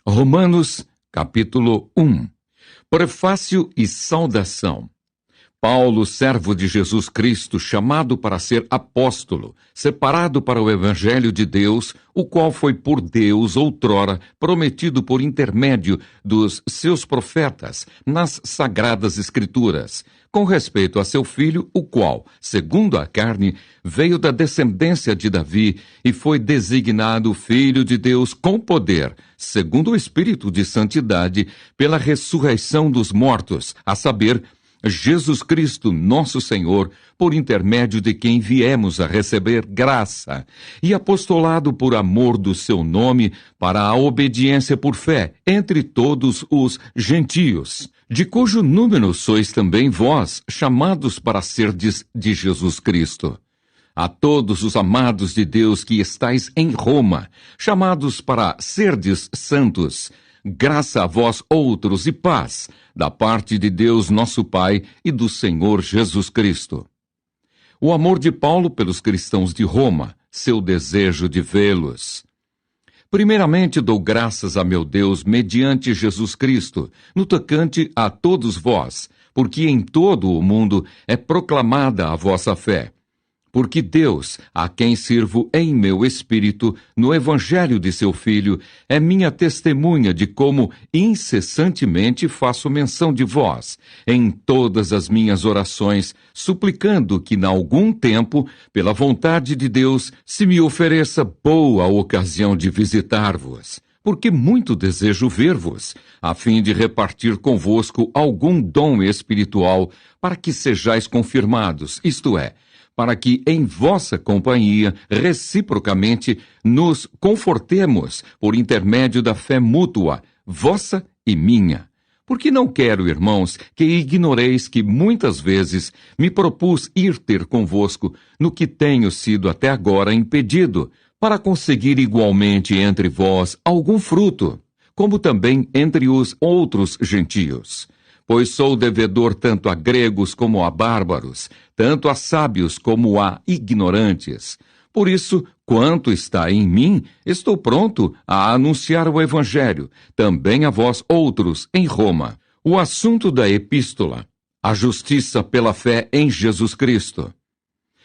Romanos, capítulo 1. Prefácio e saudação. Paulo, servo de Jesus Cristo, chamado para ser apóstolo, separado para o Evangelho de Deus, o qual foi por Deus outrora prometido por intermédio dos seus profetas nas Sagradas Escrituras, com respeito a seu filho, o qual, segundo a carne, veio da descendência de Davi e foi designado Filho de Deus com poder, segundo o Espírito de Santidade, pela ressurreição dos mortos, a saber, Jesus Cristo, nosso Senhor, por intermédio de quem viemos a receber graça e apostolado por amor do seu nome para a obediência por fé entre todos os gentios, de cujo número sois também vós, chamados para serdes de Jesus Cristo. A todos os amados de Deus que estais em Roma, chamados para serdes santos, graça a vós outros e paz, da parte de Deus nosso Pai e do Senhor Jesus Cristo. O amor de Paulo pelos cristãos de Roma, seu desejo de vê-los. Primeiramente dou graças a meu Deus mediante Jesus Cristo, no tocante a todos vós, porque em todo o mundo é proclamada a vossa fé. Porque Deus, a quem sirvo em meu espírito, no Evangelho de seu Filho, é minha testemunha de como incessantemente faço menção de vós, em todas as minhas orações, suplicando que, em algum tempo, pela vontade de Deus, se me ofereça boa ocasião de visitar-vos. Porque muito desejo ver-vos, a fim de repartir convosco algum dom espiritual, para que sejais confirmados, isto é, para que em vossa companhia, reciprocamente, nos confortemos por intermédio da fé mútua, vossa e minha. Porque não quero, irmãos, que ignoreis que muitas vezes me propus ir ter convosco, no que tenho sido até agora impedido, para conseguir igualmente entre vós algum fruto, como também entre os outros gentios. Pois sou devedor tanto a gregos como a bárbaros, tanto a sábios como a ignorantes. Por isso, quanto está em mim, estou pronto a anunciar o Evangelho, também a vós outros em Roma. O assunto da epístola, a justiça pela fé em Jesus Cristo.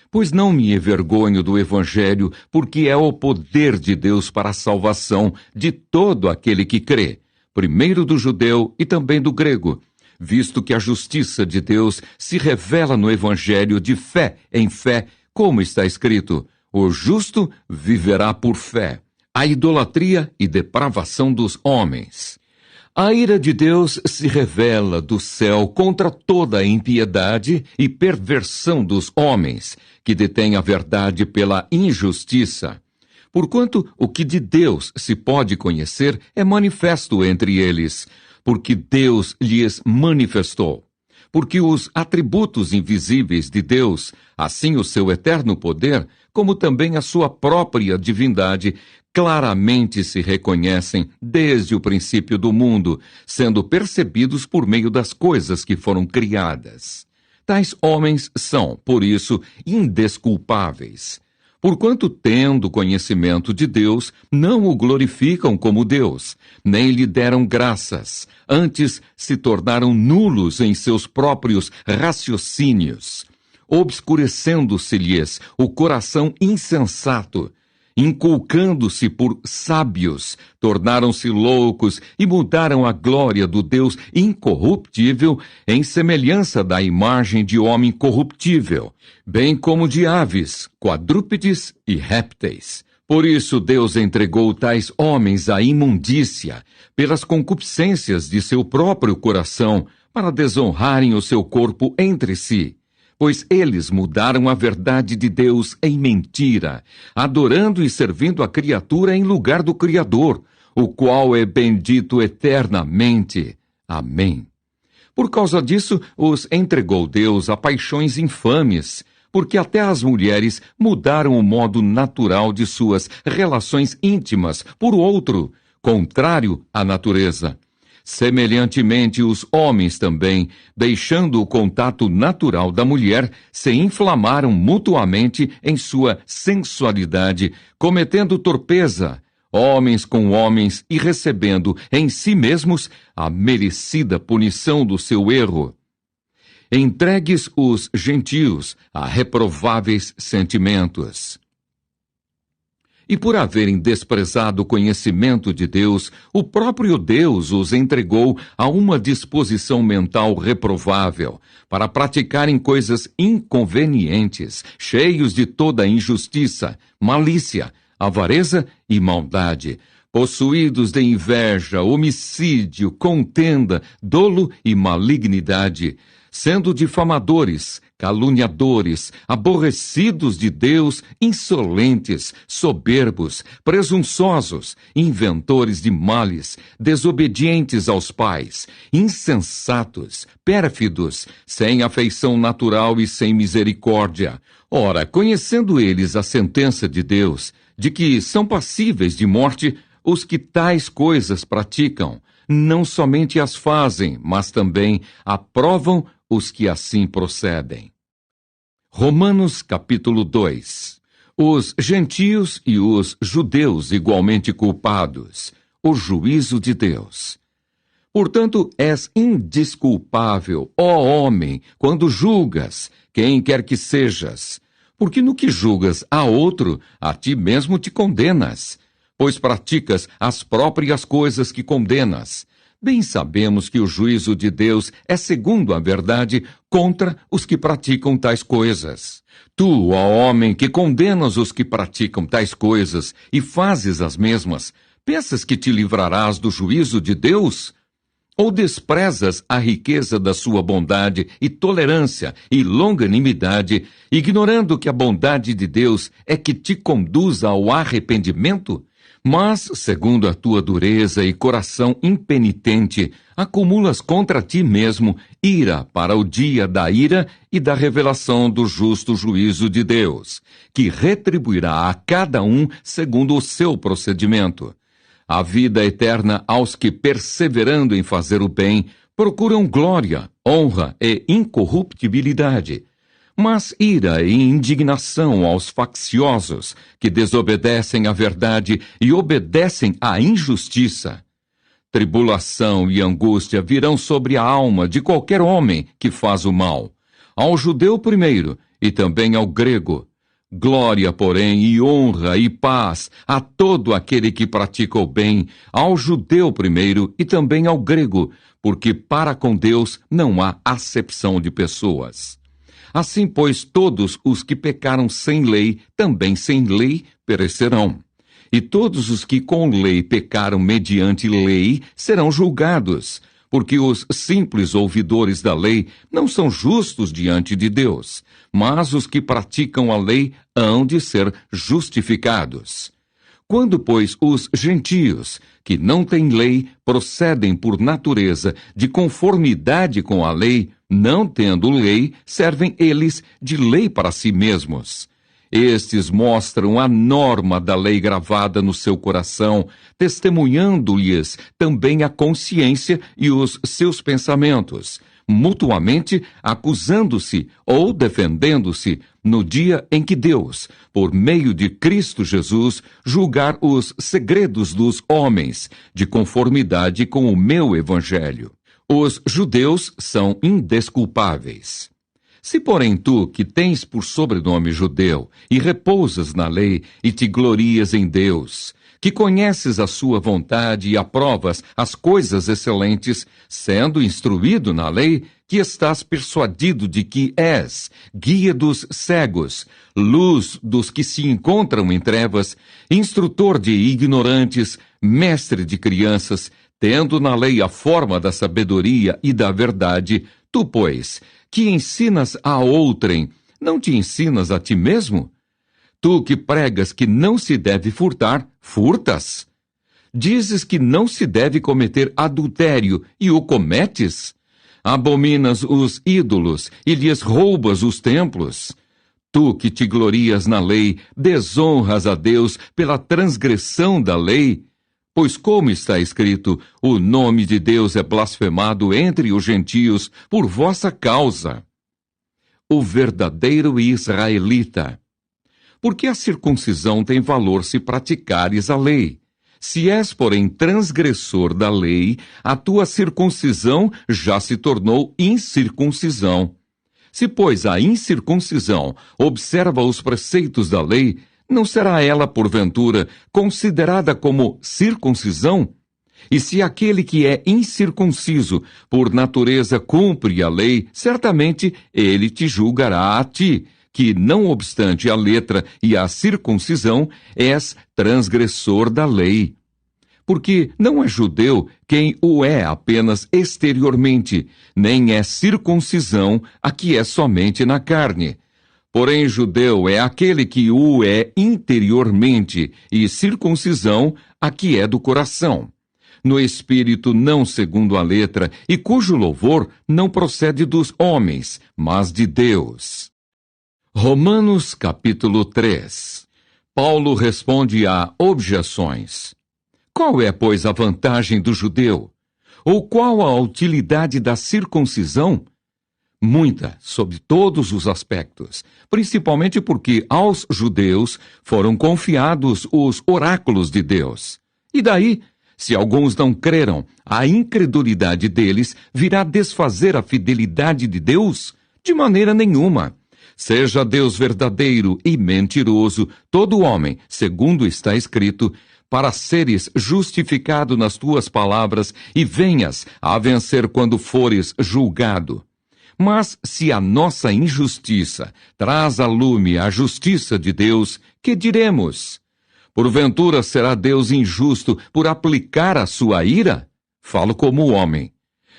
Pois não me envergonho do Evangelho, porque é o poder de Deus para a salvação de todo aquele que crê, primeiro do judeu e também do grego, visto que a justiça de Deus se revela no Evangelho de fé em fé, como está escrito, o justo viverá por fé. A idolatria e depravação dos homens. A ira de Deus se revela do céu contra toda a impiedade e perversão dos homens, que detêm a verdade pela injustiça. Porquanto o que de Deus se pode conhecer é manifesto entre eles, porque Deus lhes manifestou. Porque os atributos invisíveis de Deus, assim o seu eterno poder, como também a sua própria divindade, claramente se reconhecem desde o princípio do mundo, sendo percebidos por meio das coisas que foram criadas. Tais homens são, por isso, indesculpáveis. Porquanto, tendo conhecimento de Deus, não o glorificam como Deus, nem lhe deram graças, antes se tornaram nulos em seus próprios raciocínios, obscurecendo-se-lhes o coração insensato, inculcando-se por sábios, tornaram-se loucos e mudaram a glória do Deus incorruptível em semelhança da imagem de homem corruptível, bem como de aves, quadrúpedes e répteis. Por isso Deus entregou tais homens à imundícia, pelas concupiscências de seu próprio coração, para desonrarem o seu corpo entre si. Pois eles mudaram a verdade de Deus em mentira, adorando e servindo a criatura em lugar do Criador, o qual é bendito eternamente. Amém. Por causa disso, os entregou Deus a paixões infames, porque até as mulheres mudaram o modo natural de suas relações íntimas por outro, contrário à natureza. Semelhantemente, os homens também, deixando o contato natural da mulher, se inflamaram mutuamente em sua sensualidade, cometendo torpeza, homens com homens, e recebendo em si mesmos a merecida punição do seu erro. Entregues os gentios a reprováveis sentimentos. E por haverem desprezado o conhecimento de Deus, o próprio Deus os entregou a uma disposição mental reprovável, para praticarem coisas inconvenientes, cheios de toda injustiça, malícia, avareza e maldade, possuídos de inveja, homicídio, contenda, dolo e malignidade, sendo difamadores, caluniadores, aborrecidos de Deus, insolentes, soberbos, presunçosos, inventores de males, desobedientes aos pais, insensatos, pérfidos, sem afeição natural e sem misericórdia. Ora, conhecendo eles a sentença de Deus, de que são passíveis de morte os que tais coisas praticam, não somente as fazem, mas também aprovam os que assim procedem. Romanos capítulo 2. Os gentios e os judeus igualmente culpados. O juízo de Deus. Portanto, és indesculpável, ó homem, quando julgas, quem quer que sejas. Porque no que julgas a outro, a ti mesmo te condenas, pois praticas as próprias coisas que condenas. Bem sabemos que o juízo de Deus é segundo a verdade contra os que praticam tais coisas. Tu, ó homem, que condenas os que praticam tais coisas e fazes as mesmas, pensas que te livrarás do juízo de Deus? Ou desprezas a riqueza da sua bondade e tolerância e longanimidade, ignorando que a bondade de Deus é que te conduz ao arrependimento? Mas, segundo a tua dureza e coração impenitente, acumulas contra ti mesmo ira para o dia da ira e da revelação do justo juízo de Deus, que retribuirá a cada um segundo o seu procedimento. A vida eterna aos que, perseverando em fazer o bem, procuram glória, honra e incorruptibilidade. Mas ira e indignação aos facciosos, que desobedecem à verdade e obedecem à injustiça. Tribulação e angústia virão sobre a alma de qualquer homem que faz o mal, ao judeu primeiro e também ao grego. Glória, porém, e honra e paz a todo aquele que pratica o bem, ao judeu primeiro e também ao grego, porque para com Deus não há acepção de pessoas. Assim, pois, todos os que pecaram sem lei, também sem lei, perecerão. E todos os que com lei pecaram mediante lei, serão julgados, porque os simples ouvidores da lei não são justos diante de Deus, mas os que praticam a lei hão de ser justificados. Quando, pois, os gentios, que não têm lei, procedem por natureza de conformidade com a lei, não tendo lei, servem eles de lei para si mesmos. Estes mostram a norma da lei gravada no seu coração, testemunhando-lhes também a consciência e os seus pensamentos, mutuamente acusando-se ou defendendo-se no dia em que Deus, por meio de Cristo Jesus, julgar os segredos dos homens, de conformidade com o meu evangelho. Os judeus são indesculpáveis. Se, porém, tu, que tens por sobrenome judeu, e repousas na lei, e te glorias em Deus, que conheces a sua vontade e aprovas as coisas excelentes, sendo instruído na lei, que estás persuadido de que és guia dos cegos, luz dos que se encontram em trevas, instrutor de ignorantes, mestre de crianças, tendo na lei a forma da sabedoria e da verdade, tu, pois, que ensinas a outrem, não te ensinas a ti mesmo? Tu que pregas que não se deve furtar, furtas? Dizes que não se deve cometer adultério, e o cometes? Abominas os ídolos, e lhes roubas os templos? Tu que te glorias na lei, desonras a Deus pela transgressão da lei? Pois como está escrito, o nome de Deus é blasfemado entre os gentios por vossa causa. O verdadeiro israelita. Porque a circuncisão tem valor se praticares a lei. Se és, porém, transgressor da lei, a tua circuncisão já se tornou incircuncisão. Se, pois, a incircuncisão observa os preceitos da lei, não será ela, porventura, considerada como circuncisão? E se aquele que é incircunciso, por natureza, cumpre a lei, certamente ele te julgará a ti, que, não obstante a letra e a circuncisão, és transgressor da lei. Porque não é judeu quem o é apenas exteriormente, nem é circuncisão a que é somente na carne. Porém, judeu é aquele que o é interiormente, e circuncisão a que é do coração. No espírito, não segundo a letra, e cujo louvor não procede dos homens, mas de Deus. Romanos capítulo 3. Paulo responde a objeções. Qual é, pois, a vantagem do judeu? Ou qual a utilidade da circuncisão? Muita, sob todos os aspectos, principalmente porque aos judeus foram confiados os oráculos de Deus. E daí, se alguns não creram, a incredulidade deles virá desfazer a fidelidade de Deus? De maneira nenhuma. Seja Deus verdadeiro e mentiroso, todo homem, segundo está escrito, para seres justificado nas tuas palavras e venhas a vencer quando fores julgado. Mas se a nossa injustiça traz à lume a justiça de Deus, que diremos? Porventura será Deus injusto por aplicar a sua ira? Falo como homem.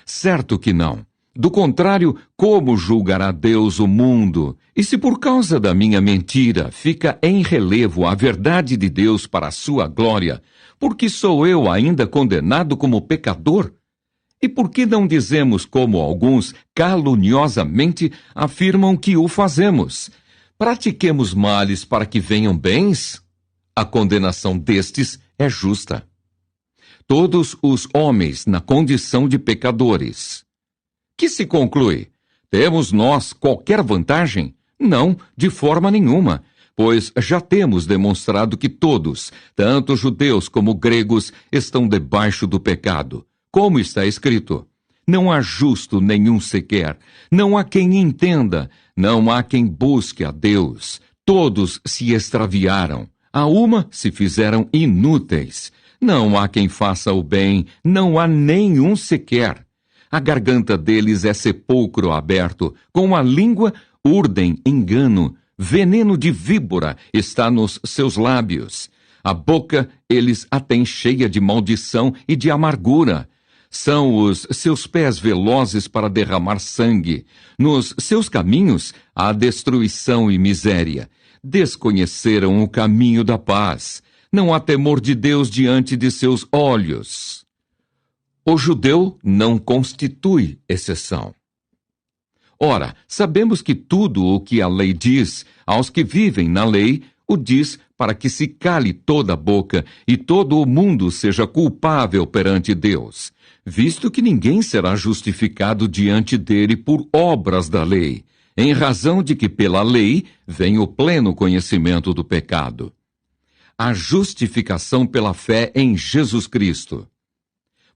Certo que não. Do contrário, como julgará Deus o mundo? E se por causa da minha mentira fica em relevo a verdade de Deus para a sua glória, por que sou eu ainda condenado como pecador? E por que não dizemos como alguns caluniosamente afirmam que o fazemos? Pratiquemos males para que venham bens? A condenação destes é justa. Todos os homens na condição de pecadores. Que se conclui? Temos nós qualquer vantagem? Não, de forma nenhuma, pois já temos demonstrado que todos, tanto judeus como gregos, estão debaixo do pecado. Como está escrito: não há justo nenhum sequer, não há quem entenda, não há quem busque a Deus. Todos se extraviaram, a uma se fizeram inúteis. Não há quem faça o bem, não há nenhum sequer. A garganta deles é sepulcro aberto, com a língua urdem engano, veneno de víbora está nos seus lábios. A boca eles a têm cheia de maldição e de amargura. São os seus pés velozes para derramar sangue. Nos seus caminhos há destruição e miséria. Desconheceram o caminho da paz. Não há temor de Deus diante de seus olhos. O judeu não constitui exceção. Ora, sabemos que tudo o que a lei diz aos que vivem na lei, o diz para que se cale toda a boca e todo o mundo seja culpável perante Deus, visto que ninguém será justificado diante dele por obras da lei, em razão de que pela lei vem o pleno conhecimento do pecado. A justificação pela fé em Jesus Cristo.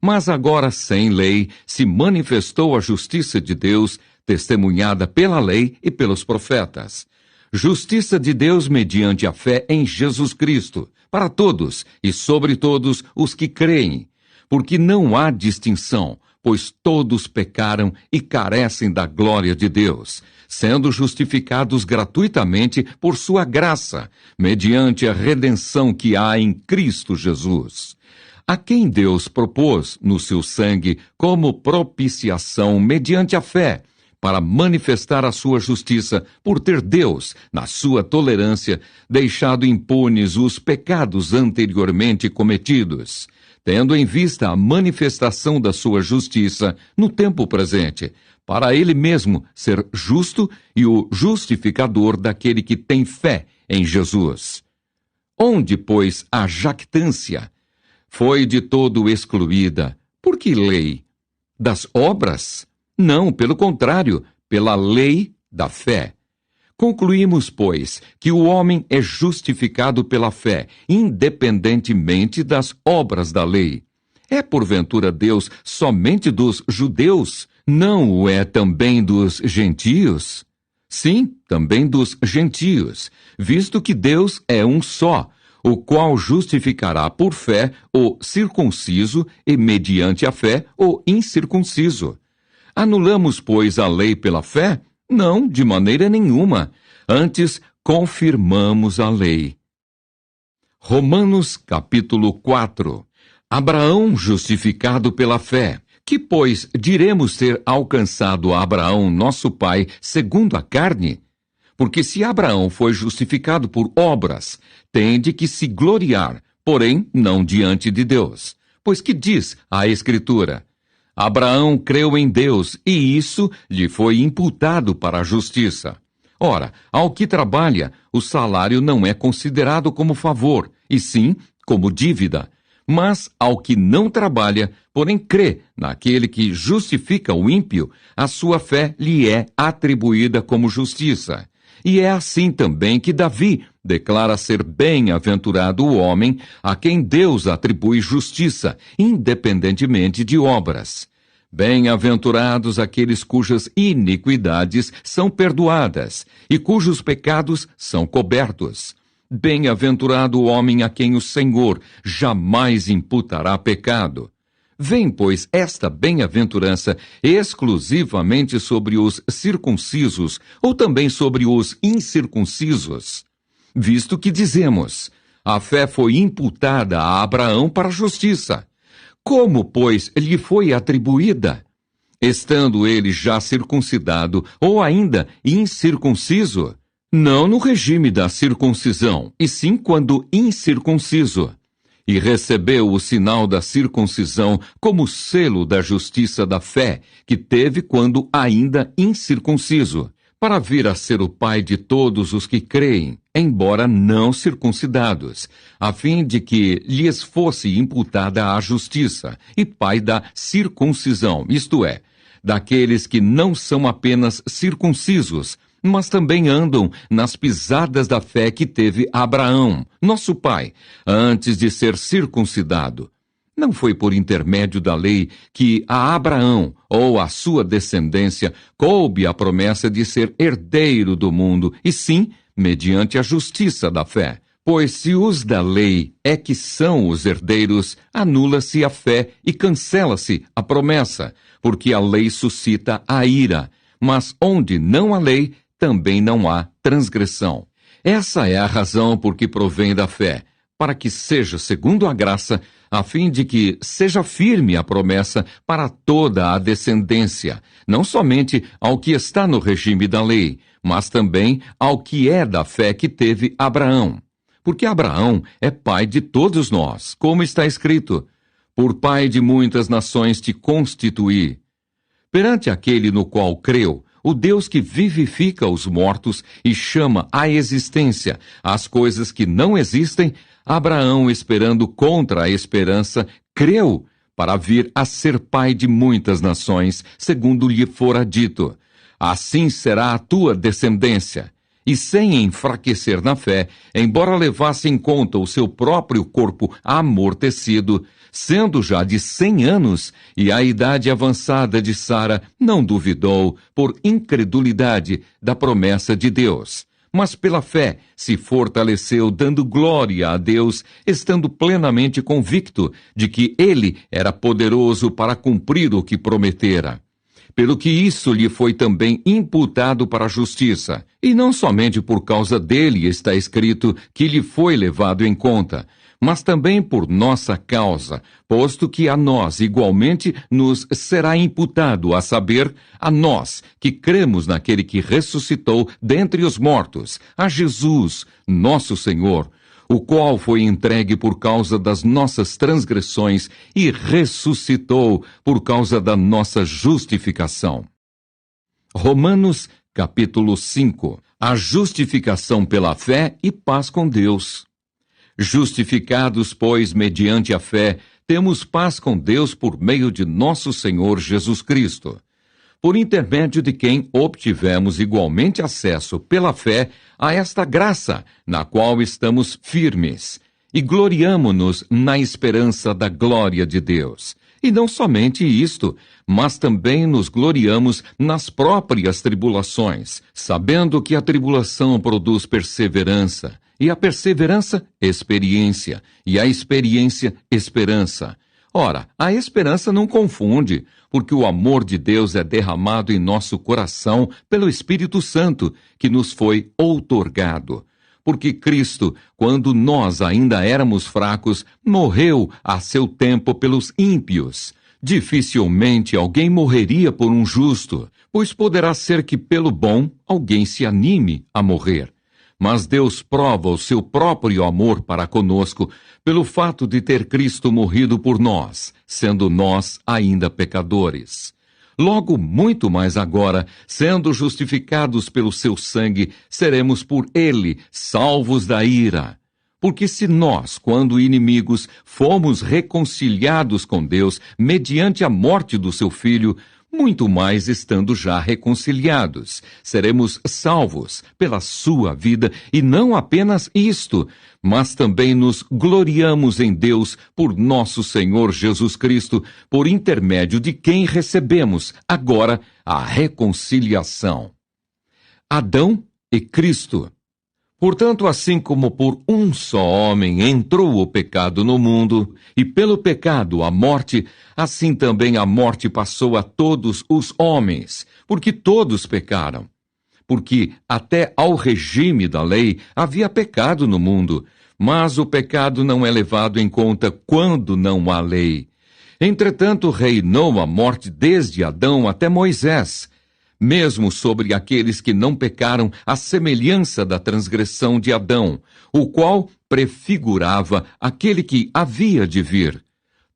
Mas agora, sem lei, se manifestou a justiça de Deus, testemunhada pela lei e pelos profetas. Justiça de Deus mediante a fé em Jesus Cristo, para todos e sobre todos os que creem, porque não há distinção, pois todos pecaram e carecem da glória de Deus, sendo justificados gratuitamente por sua graça, mediante a redenção que há em Cristo Jesus, a quem Deus propôs no seu sangue como propiciação mediante a fé, para manifestar a sua justiça, por ter Deus, na sua tolerância, deixado impunes os pecados anteriormente cometidos, tendo em vista a manifestação da sua justiça no tempo presente, para ele mesmo ser justo e o justificador daquele que tem fé em Jesus. Onde, pois, a jactância foi de todo excluída. Por que lei? Das obras? Não, pelo contrário, pela lei da fé. Concluímos, pois, que o homem é justificado pela fé, independentemente das obras da lei. É porventura Deus somente dos judeus? Não o é também dos gentios? Sim, também dos gentios, visto que Deus é um só, o qual justificará por fé o circunciso e, mediante a fé, o incircunciso. Anulamos, pois, a lei pela fé? Não, de maneira nenhuma. Antes, confirmamos a lei. Romanos capítulo 4. Abraão justificado pela fé. Que, pois, diremos ter alcançado a Abraão, nosso pai, segundo a carne? Porque se Abraão foi justificado por obras, tem de que se gloriar, porém não diante de Deus. Pois que diz a Escritura? Abraão creu em Deus, e isso lhe foi imputado para a justiça. Ora, ao que trabalha, o salário não é considerado como favor, e sim como dívida. Mas ao que não trabalha, porém crê naquele que justifica o ímpio, a sua fé lhe é atribuída como justiça. E é assim também que Davi declara ser bem-aventurado o homem a quem Deus atribui justiça, independentemente de obras. Bem-aventurados aqueles cujas iniquidades são perdoadas e cujos pecados são cobertos. Bem-aventurado o homem a quem o Senhor jamais imputará pecado. Vem, pois, esta bem-aventurança exclusivamente sobre os circuncisos ou também sobre os incircuncisos? Visto que dizemos, a fé foi imputada a Abraão para a justiça. Como, pois, lhe foi atribuída? Estando ele já circuncidado ou ainda incircunciso? Não no regime da circuncisão, e sim quando incircunciso. E recebeu o sinal da circuncisão como selo da justiça da fé, que teve quando ainda incircunciso, para vir a ser o pai de todos os que creem, embora não circuncidados, a fim de que lhes fosse imputada a justiça, e pai da circuncisão, isto é, daqueles que não são apenas circuncisos, mas também andam nas pisadas da fé que teve Abraão, nosso pai, antes de ser circuncidado. Não foi por intermédio da lei que a Abraão, ou a sua descendência, coube a promessa de ser herdeiro do mundo, e sim, mediante a justiça da fé. Pois se os da lei é que são os herdeiros, anula-se a fé e cancela-se a promessa, porque a lei suscita a ira. Mas onde não há lei, também não há transgressão. Essa é a razão por que provém da fé, para que seja segundo a graça, a fim de que seja firme a promessa para toda a descendência, não somente ao que está no regime da lei, mas também ao que é da fé que teve Abraão. Porque Abraão é pai de todos nós, como está escrito, por pai de muitas nações te constituí. Perante aquele no qual creu, o Deus que vivifica os mortos e chama à existência as coisas que não existem, Abraão, esperando contra a esperança, creu para vir a ser pai de muitas nações, segundo lhe fora dito. Assim será a tua descendência. E sem enfraquecer na fé, embora levasse em conta o seu próprio corpo amortecido, sendo já de 100 anos, e a idade avançada de Sara, não duvidou, por incredulidade, da promessa de Deus. Mas pela fé se fortaleceu, dando glória a Deus, estando plenamente convicto de que ele era poderoso para cumprir o que prometera. Pelo que isso lhe foi também imputado para a justiça, e não somente por causa dele está escrito que lhe foi levado em conta, mas também por nossa causa, posto que a nós igualmente nos será imputado, a saber, a nós que cremos naquele que ressuscitou dentre os mortos, a Jesus, nosso Senhor, o qual foi entregue por causa das nossas transgressões e ressuscitou por causa da nossa justificação. Romanos, capítulo 5. A justificação pela fé e paz com Deus. Justificados, pois, mediante a fé, temos paz com Deus por meio de nosso Senhor Jesus Cristo. por intermédio de quem obtivemos igualmente acesso pela fé a esta graça, na qual estamos firmes, e gloriamo-nos na esperança da glória de Deus. E não somente isto, mas também nos gloriamos nas próprias tribulações, sabendo que a tribulação produz perseverança, e a perseverança, experiência, e a experiência, esperança. Ora, a esperança não confunde, porque o amor de Deus é derramado em nosso coração pelo Espírito Santo, que nos foi outorgado. Porque Cristo, quando nós ainda éramos fracos, morreu a seu tempo pelos ímpios. Dificilmente alguém morreria por um justo, pois poderá ser que pelo bom alguém se anime a morrer. Mas Deus prova o seu próprio amor para conosco pelo fato de ter Cristo morrido por nós, sendo nós ainda pecadores. Logo, muito mais agora, sendo justificados pelo seu sangue, seremos por ele salvos da ira. Porque se nós, quando inimigos, fomos reconciliados com Deus mediante a morte do seu Filho, muito mais estando já reconciliados, seremos salvos pela sua vida, e não apenas isto, mas também nos gloriamos em Deus por nosso Senhor Jesus Cristo, por intermédio de quem recebemos agora a reconciliação. Adão e Cristo. Portanto, assim como por um só homem entrou o pecado no mundo, e pelo pecado a morte, assim também a morte passou a todos os homens, porque todos pecaram. Porque até ao regime da lei havia pecado no mundo, mas o pecado não é levado em conta quando não há lei. Entretanto, reinou a morte desde Adão até Moisés, mesmo sobre aqueles que não pecaram, à semelhança da transgressão de Adão, o qual prefigurava aquele que havia de vir.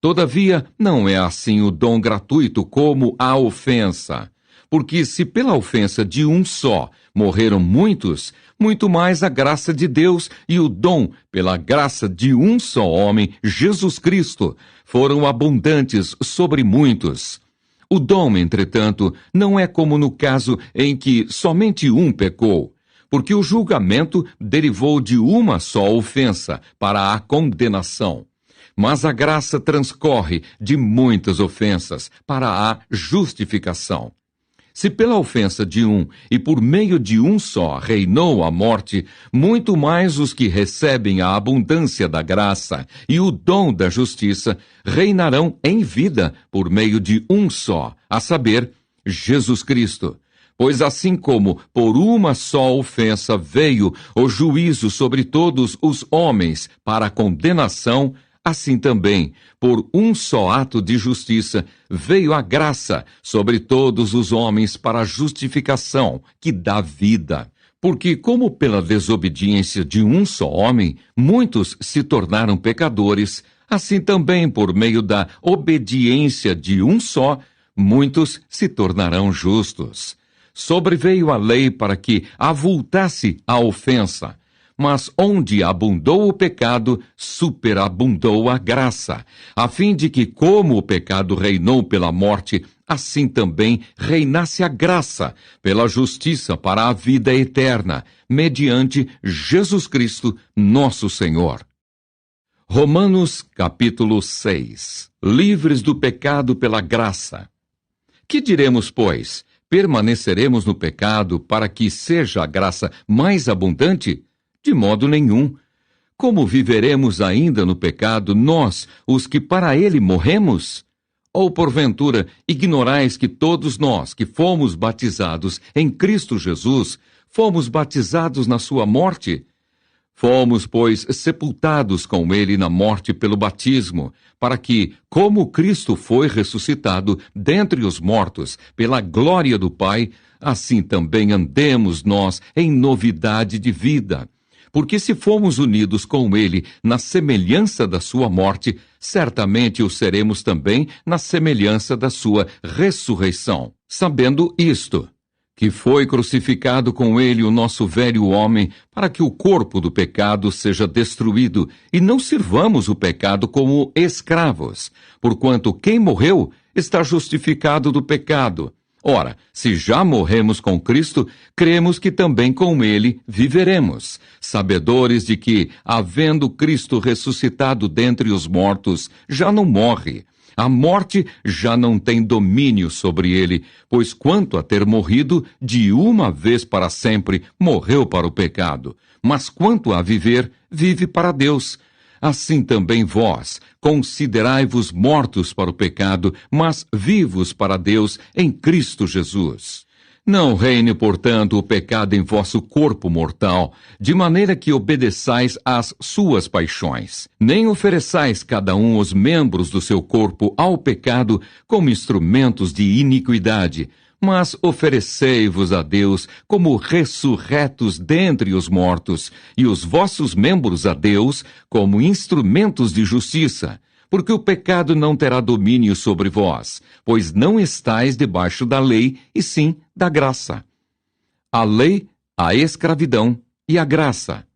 Todavia, não é assim o dom gratuito como a ofensa. Porque se pela ofensa de um só morreram muitos, muito mais a graça de Deus e o dom pela graça de um só homem, Jesus Cristo, foram abundantes sobre muitos. O dom, entretanto, não é como no caso em que somente um pecou, porque o julgamento derivou de uma só ofensa para a condenação. Mas a graça transcorre de muitas ofensas para a justificação. Se pela ofensa de um e por meio de um só reinou a morte, muito mais os que recebem a abundância da graça e o dom da justiça reinarão em vida por meio de um só, a saber, Jesus Cristo. Pois assim como por uma só ofensa veio o juízo sobre todos os homens para a condenação, assim também, por um só ato de justiça, veio a graça sobre todos os homens para a justificação, que dá vida. Porque, como pela desobediência de um só homem, muitos se tornaram pecadores, assim também, por meio da obediência de um só, muitos se tornarão justos. Sobreveio a lei para que avultasse a ofensa. Mas onde abundou o pecado, superabundou a graça, a fim de que, como o pecado reinou pela morte, assim também reinasse a graça pela justiça para a vida eterna, mediante Jesus Cristo, nosso Senhor. Romanos, capítulo 6. Livres do pecado pela graça. Que diremos, pois? Permaneceremos no pecado para que seja a graça mais abundante? De modo nenhum. Como viveremos ainda no pecado, nós, os que para ele morremos? Ou, porventura, ignorais que todos nós que fomos batizados em Cristo Jesus, fomos batizados na sua morte? Fomos, pois, sepultados com ele na morte pelo batismo, para que, como Cristo foi ressuscitado dentre os mortos, pela glória do Pai, assim também andemos nós em novidade de vida. Porque se fomos unidos com ele na semelhança da sua morte, certamente o seremos também na semelhança da sua ressurreição. Sabendo isto, que foi crucificado com ele o nosso velho homem, para que o corpo do pecado seja destruído, e não sirvamos o pecado como escravos, porquanto quem morreu está justificado do pecado. Ora, se já morremos com Cristo, cremos que também com Ele viveremos, sabedores de que, havendo Cristo ressuscitado dentre os mortos, já não morre. A morte já não tem domínio sobre ele, pois quanto a ter morrido, de uma vez para sempre, morreu para o pecado. Mas quanto a viver, vive para Deus. Assim também vós, considerai-vos mortos para o pecado, mas vivos para Deus em Cristo Jesus. Não reine, portanto, o pecado em vosso corpo mortal, de maneira que obedeçais às suas paixões. Nem ofereçais cada um os membros do seu corpo ao pecado como instrumentos de iniquidade, mas oferecei-vos a Deus como ressurretos dentre os mortos, e os vossos membros a Deus como instrumentos de justiça. Porque o pecado não terá domínio sobre vós, pois não estáis debaixo da lei, e sim da graça. A lei, a escravidão e a graça.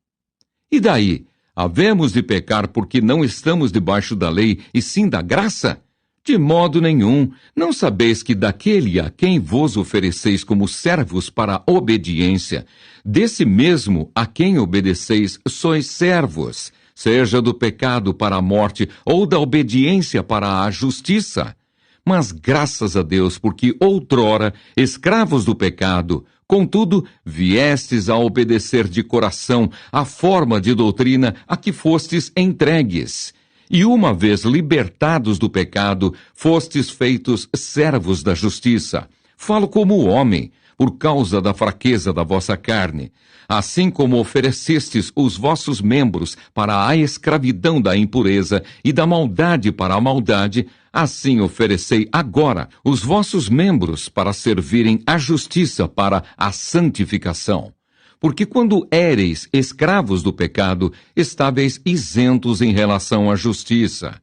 E daí, havemos de pecar porque não estamos debaixo da lei, e sim da graça? De modo nenhum. Não sabeis que daquele a quem vos ofereceis como servos para a obediência, desse mesmo a quem obedeceis sois servos, seja do pecado para a morte ou da obediência para a justiça. Mas graças a Deus, porque outrora, escravos do pecado, contudo, viestes a obedecer de coração a forma de doutrina a que fostes entregues. E uma vez libertados do pecado, fostes feitos servos da justiça. Falo como homem, por causa da fraqueza da vossa carne. Assim como oferecestes os vossos membros para a escravidão da impureza e da maldade para a maldade, assim oferecei agora os vossos membros para servirem à justiça para a santificação. Porque quando éreis escravos do pecado, estáveis isentos em relação à justiça.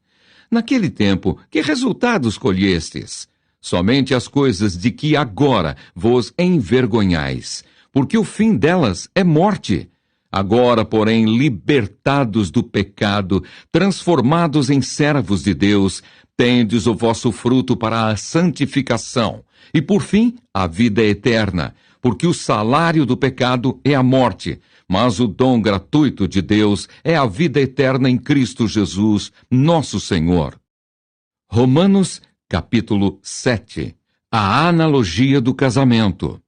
Naquele tempo, que resultados colhestes? Somente as coisas de que agora vos envergonhais, porque o fim delas é morte. Agora, porém, libertados do pecado, transformados em servos de Deus, tendes o vosso fruto para a santificação, e por fim, a vida eterna, porque o salário do pecado é a morte, mas o dom gratuito de Deus é a vida eterna em Cristo Jesus, nosso Senhor. Romanos, capítulo 7. A analogia do casamento.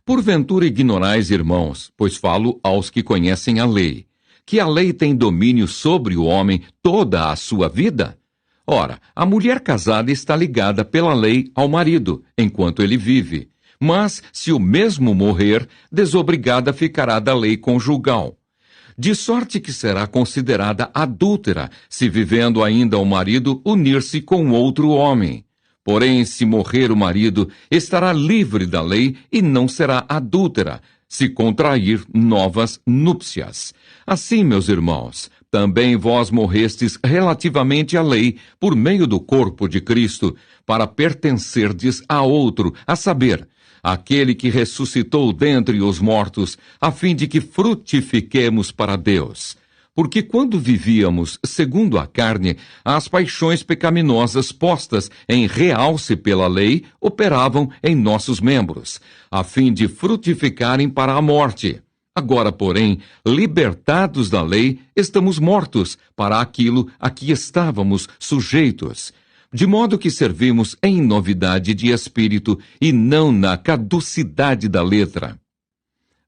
Porventura ignorais, irmãos, pois falo aos que conhecem a lei, que a lei tem domínio sobre o homem toda a sua vida? Ora, a mulher casada está ligada pela lei ao marido, enquanto ele vive. Mas, se o mesmo morrer, desobrigada ficará da lei conjugal. De sorte que será considerada adúltera, se vivendo ainda o marido unir-se com outro homem. Porém, se morrer o marido, estará livre da lei e não será adúltera, se contrair novas núpcias. Assim, meus irmãos, também vós morrestes relativamente à lei, por meio do corpo de Cristo, para pertencerdes a outro, a saber, aquele que ressuscitou dentre os mortos, a fim de que frutifiquemos para Deus. Porque quando vivíamos segundo a carne, as paixões pecaminosas postas em realce pela lei operavam em nossos membros, a fim de frutificarem para a morte. Agora, porém, libertados da lei, estamos mortos para aquilo a que estávamos sujeitos, de modo que servimos em novidade de espírito e não na caducidade da letra.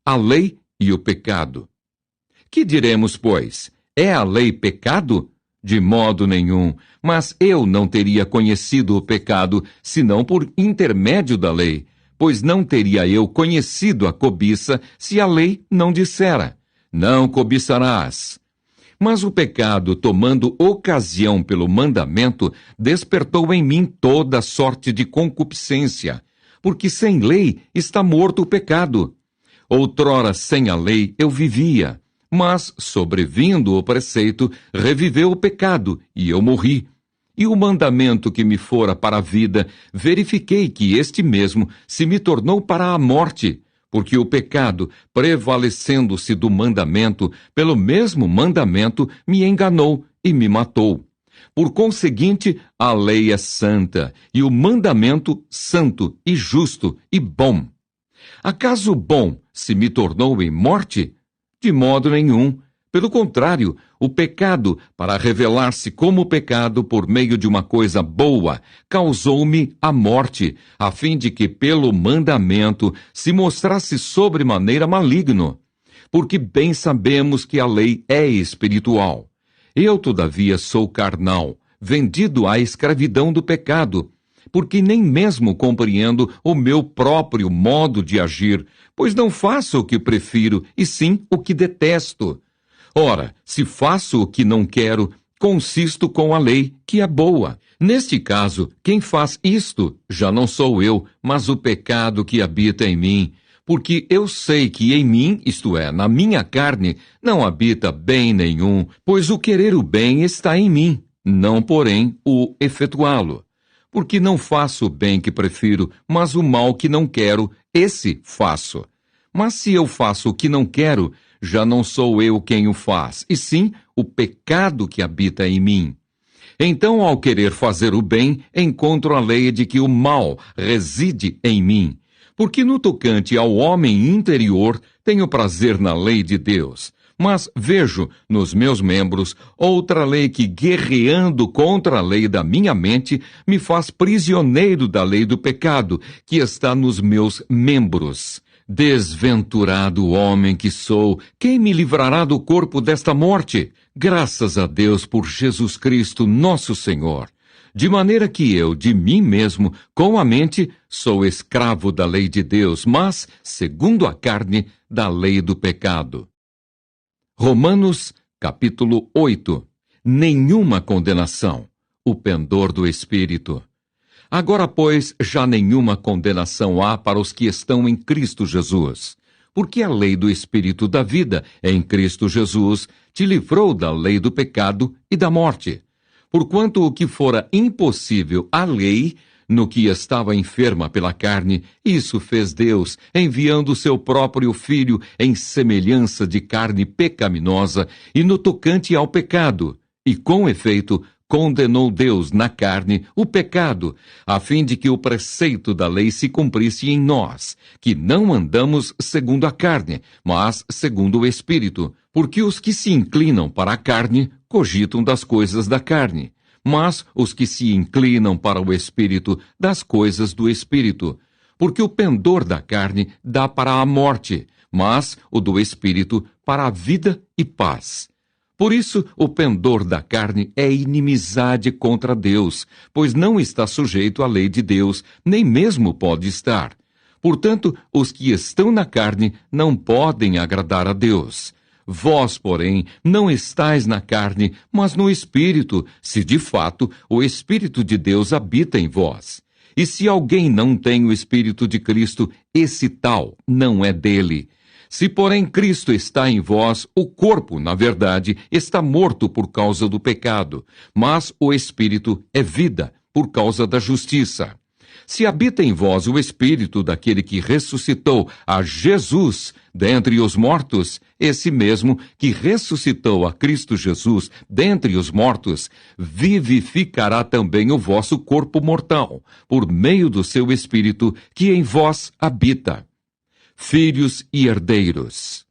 A lei e o pecado. Que diremos, pois? É a lei pecado? De modo nenhum, mas eu não teria conhecido o pecado, senão por intermédio da lei, pois não teria eu conhecido a cobiça, se a lei não dissera, não cobiçarás. Mas o pecado, tomando ocasião pelo mandamento, despertou em mim toda sorte de concupiscência, porque sem lei está morto o pecado. Outrora, sem a lei, eu vivia, mas, sobrevindo o preceito, reviveu o pecado, e eu morri. E o mandamento que me fora para a vida, verifiquei que este mesmo se me tornou para a morte, porque o pecado, prevalecendo-se do mandamento, pelo mesmo mandamento, me enganou e me matou. Por conseguinte, a lei é santa, e o mandamento santo e justo e bom. Acaso o bom se me tornou em morte? De modo nenhum. Pelo contrário, o pecado, para revelar-se como pecado por meio de uma coisa boa, causou-me a morte, a fim de que pelo mandamento se mostrasse sobremaneira maligno. Porque bem sabemos que a lei é espiritual. Eu, todavia, sou carnal, vendido à escravidão do pecado, porque nem mesmo compreendo o meu próprio modo de agir, pois não faço o que prefiro, e sim o que detesto. Ora, se faço o que não quero, consisto com a lei, que é boa. Neste caso, quem faz isto já não sou eu, mas o pecado que habita em mim. Porque eu sei que em mim, isto é, na minha carne, não habita bem nenhum, pois o querer o bem está em mim, não, porém, o efetuá-lo. Porque não faço o bem que prefiro, mas o mal que não quero, esse faço. Mas se eu faço o que não quero, já não sou eu quem o faz, e sim o pecado que habita em mim. Então, ao querer fazer o bem, encontro a lei de que o mal reside em mim. Porque no tocante ao homem interior, tenho prazer na lei de Deus. Mas vejo nos meus membros outra lei que, guerreando contra a lei da minha mente, me faz prisioneiro da lei do pecado, que está nos meus membros. Desventurado homem que sou, quem me livrará do corpo desta morte? Graças a Deus por Jesus Cristo, nosso Senhor. De maneira que eu, de mim mesmo, com a mente, sou escravo da lei de Deus, mas, segundo a carne, da lei do pecado. Romanos, capítulo 8. Nenhuma condenação. O pendor do Espírito. Agora, pois, já nenhuma condenação há para os que estão em Cristo Jesus. Porque a lei do Espírito da vida, em Cristo Jesus, te livrou da lei do pecado e da morte. Porquanto o que fora impossível à lei, no que estava enferma pela carne, isso fez Deus, enviando o seu próprio Filho em semelhança de carne pecaminosa e no tocante ao pecado. E, com efeito, condenou Deus na carne o pecado, a fim de que o preceito da lei se cumprisse em nós, que não andamos segundo a carne, mas segundo o Espírito. Porque os que se inclinam para a carne cogitam das coisas da carne, mas os que se inclinam para o Espírito, das coisas do Espírito. Porque o pendor da carne dá para a morte, mas o do Espírito para a vida e paz. Por isso, o pendor da carne é inimizade contra Deus, pois não está sujeito à lei de Deus, nem mesmo pode estar. Portanto, os que estão na carne não podem agradar a Deus. Vós, porém, não estáis na carne, mas no Espírito, se de fato o Espírito de Deus habita em vós. E se alguém não tem o Espírito de Cristo, esse tal não é dele. Se, porém, Cristo está em vós, o corpo, na verdade, está morto por causa do pecado, mas o Espírito é vida, por causa da justiça. Se habita em vós o Espírito daquele que ressuscitou a Jesus dentre os mortos, esse mesmo que ressuscitou a Cristo Jesus dentre os mortos, vivificará também o vosso corpo mortal, por meio do seu Espírito que em vós habita. Filhos e herdeiros.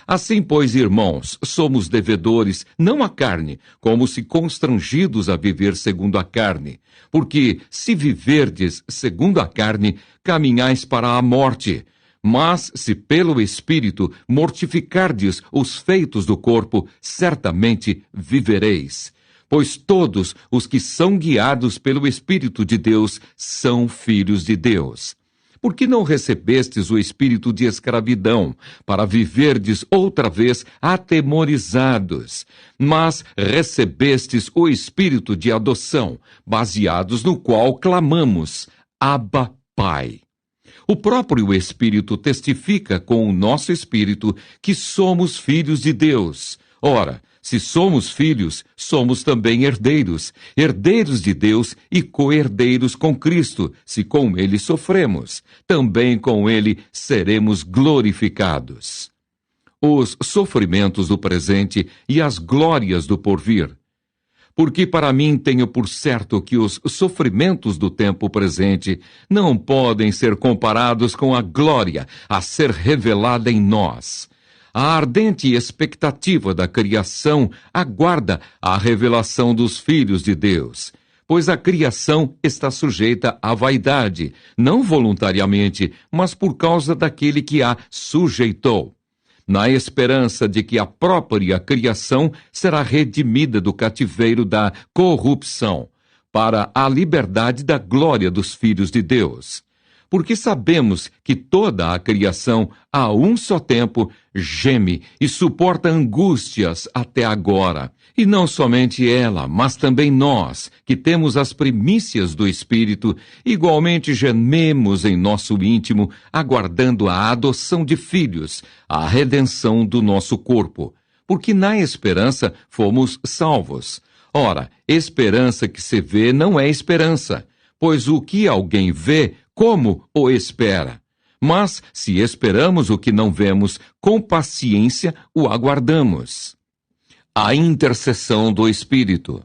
Assim, pois, irmãos, somos devedores, não à carne, como se constrangidos a viver segundo a carne. Porque, se viverdes segundo a carne, caminhais para a morte. Mas, se pelo Espírito mortificardes os feitos do corpo, certamente vivereis. Pois todos os que são guiados pelo Espírito de Deus são filhos de Deus. Porque não recebestes o espírito de escravidão, para viverdes outra vez atemorizados, mas recebestes o espírito de adoção, baseados no qual clamamos, Abba, Pai. O próprio Espírito testifica com o nosso espírito que somos filhos de Deus. Ora, se somos filhos, somos também herdeiros, herdeiros de Deus e co-herdeiros com Cristo, se com ele sofremos, também com ele seremos glorificados. Os sofrimentos do presente e as glórias do porvir. Porque para mim tenho por certo que os sofrimentos do tempo presente não podem ser comparados com a glória a ser revelada em nós. A ardente expectativa da criação aguarda a revelação dos filhos de Deus, pois a criação está sujeita à vaidade, não voluntariamente, mas por causa daquele que a sujeitou, na esperança de que a própria criação será redimida do cativeiro da corrupção, para a liberdade da glória dos filhos de Deus. Porque sabemos que toda a criação, a um só tempo, geme e suporta angústias até agora. E não somente ela, mas também nós, que temos as primícias do Espírito, igualmente gememos em nosso íntimo, aguardando a adoção de filhos, a redenção do nosso corpo. Porque na esperança fomos salvos. Ora, esperança que se vê não é esperança, pois o que alguém vê, como o espera? Mas, se esperamos o que não vemos, com paciência o aguardamos. A intercessão do Espírito.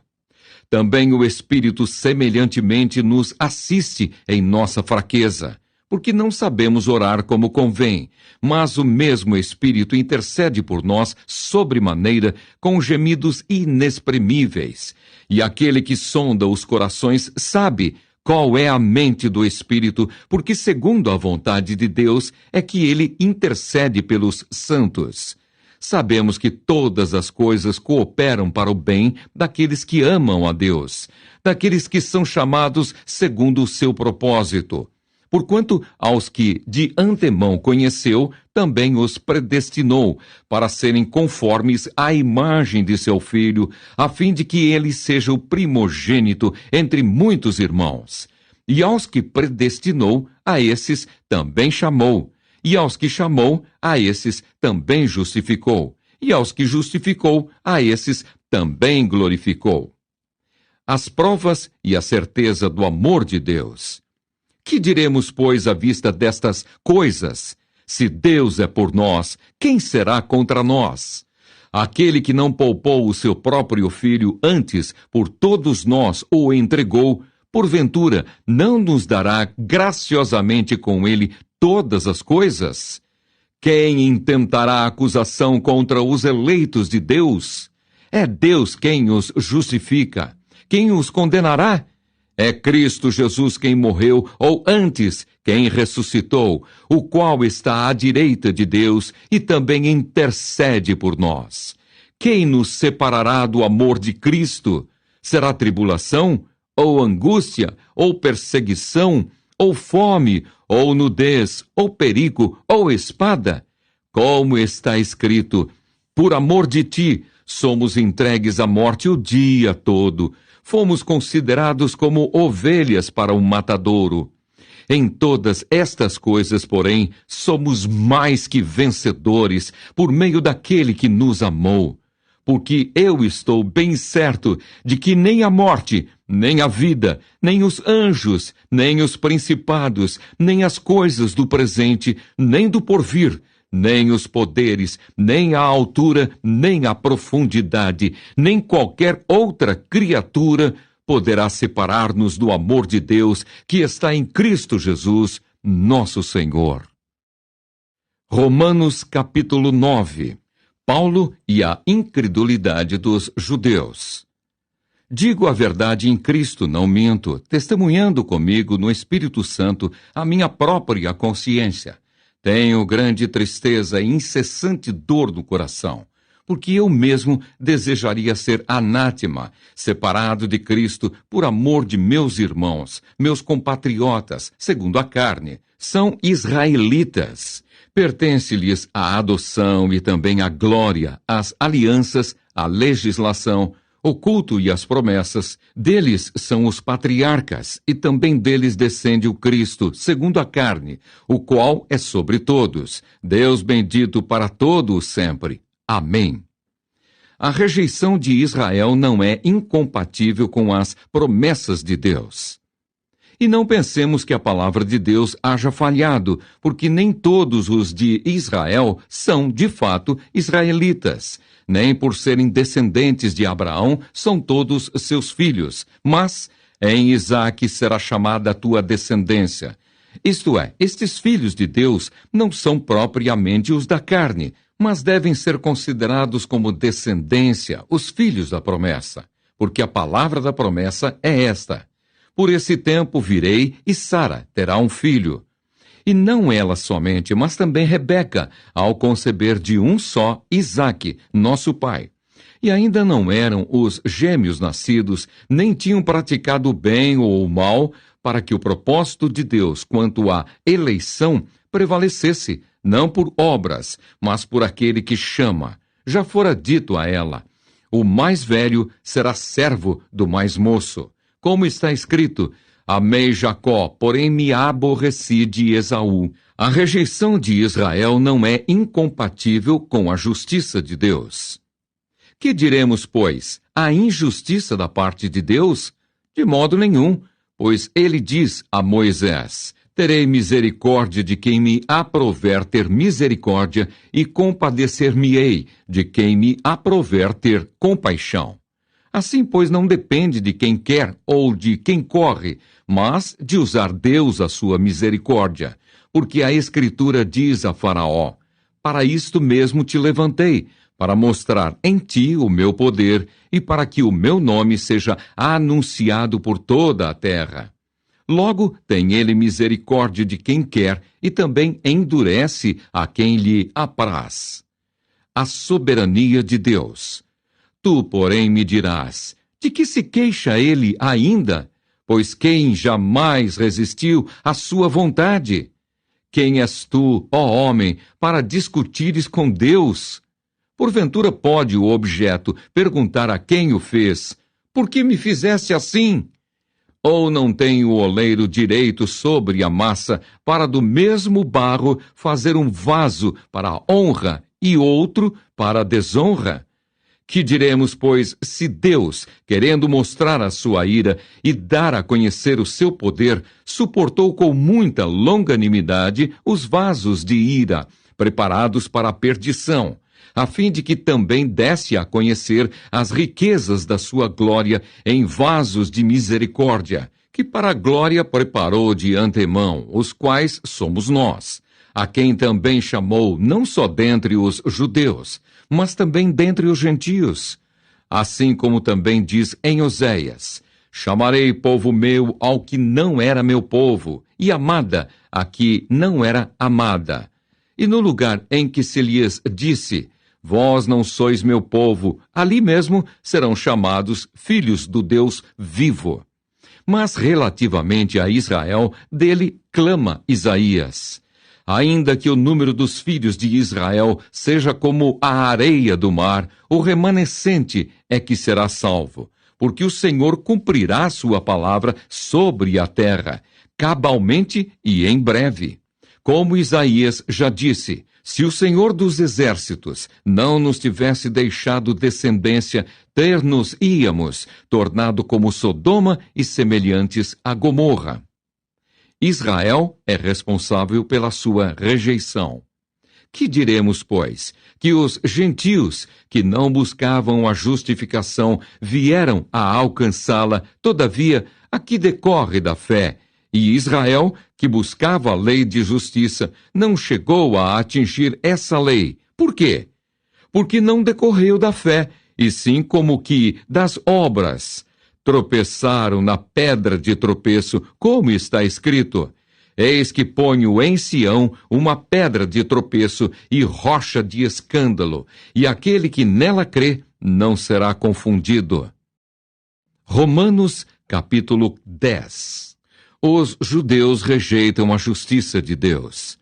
Também o Espírito semelhantemente nos assiste em nossa fraqueza, porque não sabemos orar como convém, mas o mesmo Espírito intercede por nós sobremaneira com gemidos inexprimíveis. E aquele que sonda os corações sabe qual é a mente do Espírito, porque segundo a vontade de Deus é que ele intercede pelos santos. Sabemos que todas as coisas cooperam para o bem daqueles que amam a Deus, daqueles que são chamados segundo o seu propósito. Porquanto aos que de antemão conheceu, também os predestinou para serem conformes à imagem de seu Filho, a fim de que ele seja o primogênito entre muitos irmãos. E aos que predestinou, a esses também chamou. E aos que chamou, a esses também justificou. E aos que justificou, a esses também glorificou. As provas e a certeza do amor de Deus. Que diremos, pois, à vista destas coisas? Se Deus é por nós, quem será contra nós? Aquele que não poupou o seu próprio filho, antes por todos nós o entregou, porventura não nos dará graciosamente com ele todas as coisas? Quem intentará acusação contra os eleitos de Deus? É Deus quem os justifica. Quem os condenará? É Cristo Jesus quem morreu, ou antes, quem ressuscitou, o qual está à direita de Deus e também intercede por nós. Quem nos separará do amor de Cristo? Será tribulação, ou angústia, ou perseguição, ou fome, ou nudez, ou perigo, ou espada? Como está escrito, por amor de ti, somos entregues à morte o dia todo. Fomos considerados como ovelhas para o matadouro. Em todas estas coisas, porém, somos mais que vencedores por meio daquele que nos amou. Porque eu estou bem certo de que nem a morte, nem a vida, nem os anjos, nem os principados, nem as coisas do presente, nem do porvir, nem os poderes, nem a altura, nem a profundidade, nem qualquer outra criatura poderá separar-nos do amor de Deus que está em Cristo Jesus, nosso Senhor. Romanos capítulo 9. Paulo e a incredulidade dos judeus. Digo a verdade em Cristo, não minto, testemunhando comigo no Espírito Santo a minha própria consciência. Tenho grande tristeza e incessante dor no coração, porque eu mesmo desejaria ser anátema, separado de Cristo por amor de meus irmãos, meus compatriotas, segundo a carne. São israelitas. Pertence-lhes a adoção e também a glória, as alianças, a legislação, o culto e as promessas. Deles são os patriarcas, e também deles descende o Cristo, segundo a carne, o qual é sobre todos. Deus bendito para todos sempre. Amém. A rejeição de Israel não é incompatível com as promessas de Deus. E não pensemos que a palavra de Deus haja falhado, porque nem todos os de Israel são, de fato, israelitas. Nem por serem descendentes de Abraão são todos seus filhos, mas em Isaque será chamada a tua descendência. Isto é, estes filhos de Deus não são propriamente os da carne, mas devem ser considerados como descendência, os filhos da promessa, porque a palavra da promessa é esta: por esse tempo virei e Sara terá um filho. E não ela somente, mas também Rebeca, ao conceber de um só Isaque, nosso pai. E ainda não eram os gêmeos nascidos, nem tinham praticado o bem ou o mal, para que o propósito de Deus quanto à eleição prevalecesse, não por obras, mas por aquele que chama. Já fora dito a ela: o mais velho será servo do mais moço. Como está escrito: amei Jacó, porém me aborreci de Esaú. A rejeição de Israel não é incompatível com a justiça de Deus. Que diremos, pois? A injustiça da parte de Deus? De modo nenhum, pois ele diz a Moisés: terei misericórdia de quem me aprouver ter misericórdia, e compadecer-me-ei de quem me aprouver ter compaixão. Assim, pois, não depende de quem quer ou de quem corre, mas de usar Deus a sua misericórdia. Porque a Escritura diz a Faraó: para isto mesmo te levantei, para mostrar em ti o meu poder e para que o meu nome seja anunciado por toda a terra. Logo, tem ele misericórdia de quem quer e também endurece a quem lhe apraz. A soberania de Deus. Tu, porém, me dirás: de que se queixa ele ainda? Pois quem jamais resistiu à sua vontade? Quem és tu, ó homem, para discutires com Deus? Porventura pode o objeto perguntar a quem o fez: por que me fizeste assim? Ou não tem o oleiro direito sobre a massa para do mesmo barro fazer um vaso para a honra e outro para a desonra? Que diremos, pois, se Deus, querendo mostrar a sua ira e dar a conhecer o seu poder, suportou com muita longanimidade os vasos de ira, preparados para a perdição, a fim de que também desse a conhecer as riquezas da sua glória em vasos de misericórdia, que para a glória preparou de antemão, os quais somos nós, a quem também chamou não só dentre os judeus, mas também dentre os gentios. Assim como também diz em Oséias: chamarei povo meu ao que não era meu povo, e amada a que não era amada. E no lugar em que se lhes disse: vós não sois meu povo, ali mesmo serão chamados filhos do Deus vivo. Mas relativamente a Israel, dele clama Isaías: ainda que o número dos filhos de Israel seja como a areia do mar, o remanescente é que será salvo, porque o Senhor cumprirá sua palavra sobre a terra, cabalmente e em breve. Como Isaías já disse: se o Senhor dos exércitos não nos tivesse deixado descendência, ter-nos-íamos tornado como Sodoma e semelhantes a Gomorra. Israel é responsável pela sua rejeição. Que diremos, pois? Que os gentios, que não buscavam a justificação, vieram a alcançá-la, todavia, a que decorre da fé, e Israel, que buscava a lei de justiça, não chegou a atingir essa lei. Por quê? Porque não decorreu da fé, e sim como que das obras. Tropeçaram na pedra de tropeço, como está escrito: eis que ponho em Sião uma pedra de tropeço e rocha de escândalo, e aquele que nela crê não será confundido. Romanos, capítulo 10. Os judeus rejeitam a justiça de Deus.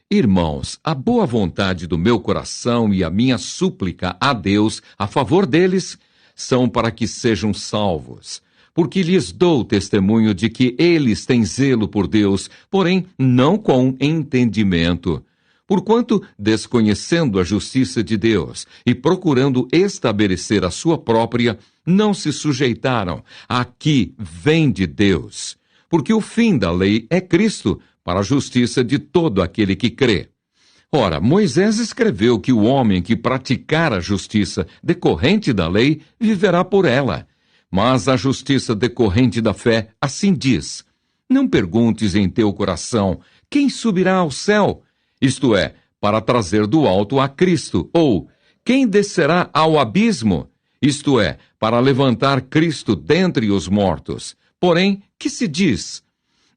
Irmãos, a boa vontade do meu coração e a minha súplica a Deus a favor deles são para que sejam salvos, porque lhes dou testemunho de que eles têm zelo por Deus, porém não com entendimento. Porquanto, desconhecendo a justiça de Deus e procurando estabelecer a sua própria, não se sujeitaram à que vem de Deus. porque o fim da lei é Cristo, para a justiça de todo aquele que crê. Ora, Moisés escreveu que o homem que praticar a justiça decorrente da lei viverá por ela. Mas a justiça decorrente da fé assim diz: não perguntes em teu coração, quem subirá ao céu? Isto é, para trazer do alto a Cristo, ou quem descerá ao abismo? Isto é, para levantar Cristo dentre os mortos. Porém, que se diz?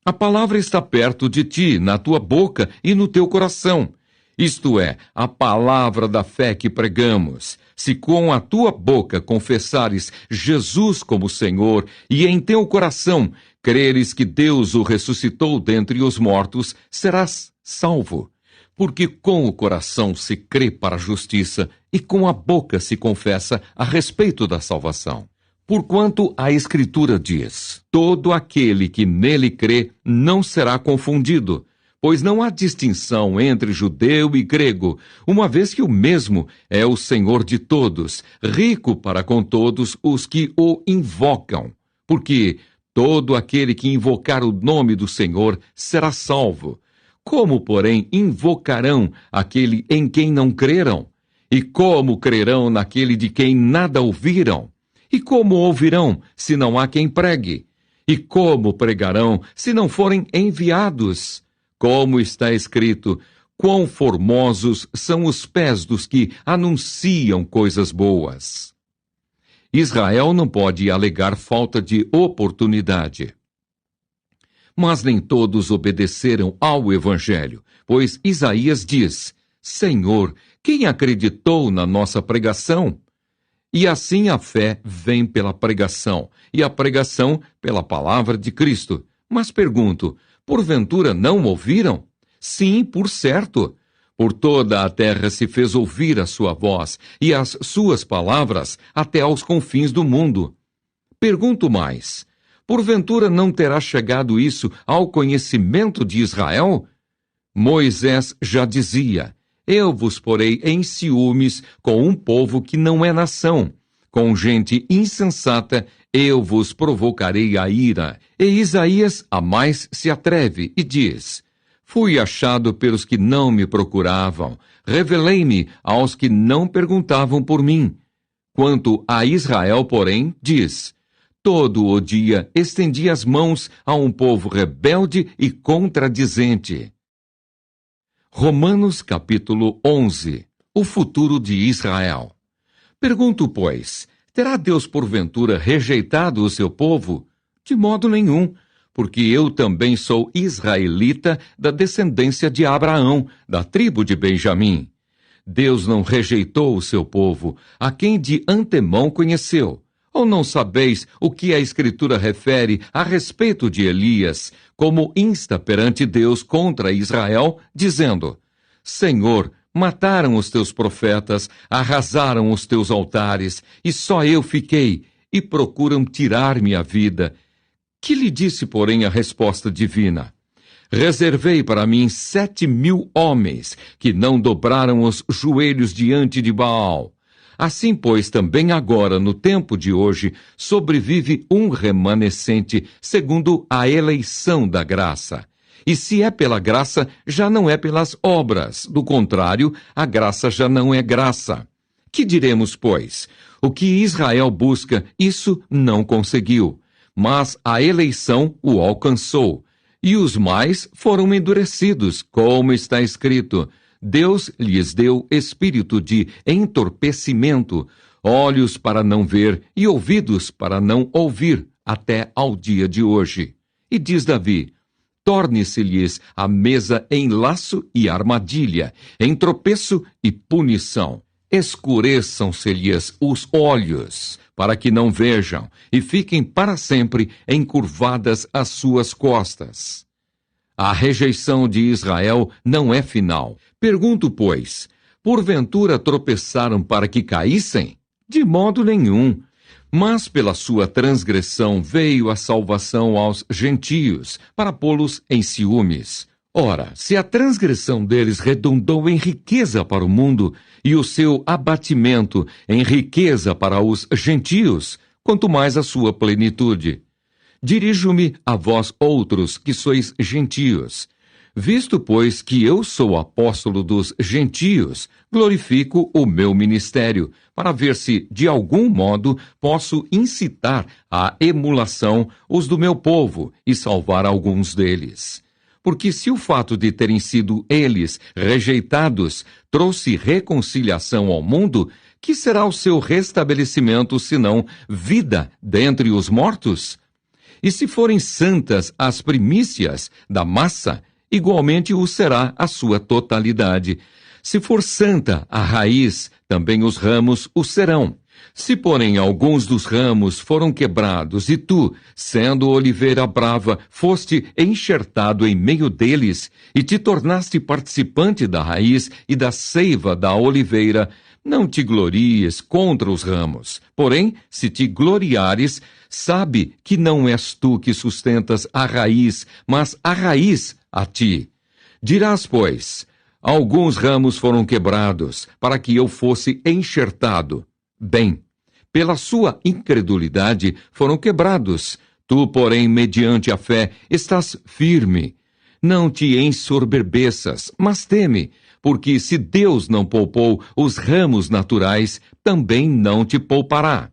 A palavra está perto de ti, na tua boca e no teu coração. Isto é, a palavra da fé que pregamos. Se com a tua boca confessares Jesus como Senhor e em teu coração creres que Deus o ressuscitou dentre os mortos, serás salvo. Porque com o coração se crê para a justiça e com a boca se confessa a respeito da salvação. Porquanto a Escritura diz: todo aquele que nele crê não será confundido, pois não há distinção entre judeu e grego, uma vez que o mesmo é o Senhor de todos, rico para com todos os que o invocam. Porque todo aquele que invocar o nome do Senhor será salvo. Como, porém, invocarão aquele em quem não creram? E como crerão naquele de quem nada ouviram? E como ouvirão, se não há quem pregue? E como pregarão, se não forem enviados? Como está escrito: quão formosos são os pés dos que anunciam coisas boas. Israel não pode alegar falta de oportunidade. Mas nem todos obedeceram ao Evangelho, pois Isaías diz: Senhor, quem acreditou na nossa pregação? E assim a fé vem pela pregação, e a pregação pela palavra de Cristo. Mas pergunto, porventura não ouviram? Sim, por certo. Por toda a terra se fez ouvir a sua voz, e as suas palavras até aos confins do mundo. Pergunto mais, porventura não terá chegado isso ao conhecimento de Israel? Moisés já dizia: eu vos porei em ciúmes com um povo que não é nação. Com gente insensata eu vos provocarei a ira. E Isaías a mais se atreve e diz: fui achado pelos que não me procuravam, revelei-me aos que não perguntavam por mim. Quanto a Israel, porém, diz: todo o dia estendi as mãos a um povo rebelde e contradizente. Romanos capítulo 11. O futuro de Israel. Pergunto, pois, terá Deus porventura rejeitado o seu povo? De modo nenhum, porque eu também sou israelita da descendência de Abraão, da tribo de Benjamim. Deus não rejeitou o seu povo, a quem de antemão conheceu. Ou não sabeis o que a Escritura refere a respeito de Elias, como insta perante Deus contra Israel, dizendo: Senhor, mataram os teus profetas, arrasaram os teus altares, e só eu fiquei, e procuram tirar-me a vida. Que lhe disse, porém, a resposta divina? Reservei para mim 7.000 homens, que não dobraram os joelhos diante de Baal. Assim, pois, também agora, no tempo de hoje, sobrevive um remanescente, segundo a eleição da graça. E se é pela graça, já não é pelas obras. Do contrário, a graça já não é graça. Que diremos, pois? O que Israel busca, isso não conseguiu. Mas a eleição o alcançou. E os mais foram endurecidos, como está escrito: Deus lhes deu espírito de entorpecimento, olhos para não ver e ouvidos para não ouvir, até ao dia de hoje. E diz Davi: torne-se-lhes a mesa em laço e armadilha, em tropeço e punição. Escureçam-se-lhes os olhos, para que não vejam, e fiquem para sempre encurvadas as suas costas. A rejeição de Israel não é final. Pergunto, pois, porventura tropeçaram para que caíssem? De modo nenhum. Mas pela sua transgressão veio a salvação aos gentios, para pô-los em ciúmes. Ora, se a transgressão deles redundou em riqueza para o mundo, e o seu abatimento em riqueza para os gentios, quanto mais a sua plenitude. Dirijo-me a vós outros, que sois gentios. Visto, pois, que eu sou apóstolo dos gentios, glorifico o meu ministério, para ver se, de algum modo, posso incitar à emulação os do meu povo e salvar alguns deles. Porque se o fato de terem sido eles rejeitados trouxe reconciliação ao mundo, que será o seu restabelecimento, senão vida dentre os mortos? E se forem santas as primícias da massa, igualmente o será a sua totalidade. Se for santa a raiz, também os ramos o serão. Se, porém, alguns dos ramos foram quebrados, e tu, sendo oliveira brava, foste enxertado em meio deles, e te tornaste participante da raiz e da seiva da oliveira, não te glories contra os ramos. Porém, se te gloriares, sabe que não és tu que sustentas a raiz, mas a raiz a ti. Dirás, pois, alguns ramos foram quebrados, para que eu fosse enxertado. Bem, pela sua incredulidade foram quebrados. Tu, porém, mediante a fé, estás firme. Não te ensoberbeças, mas teme, porque se Deus não poupou os ramos naturais, também não te poupará.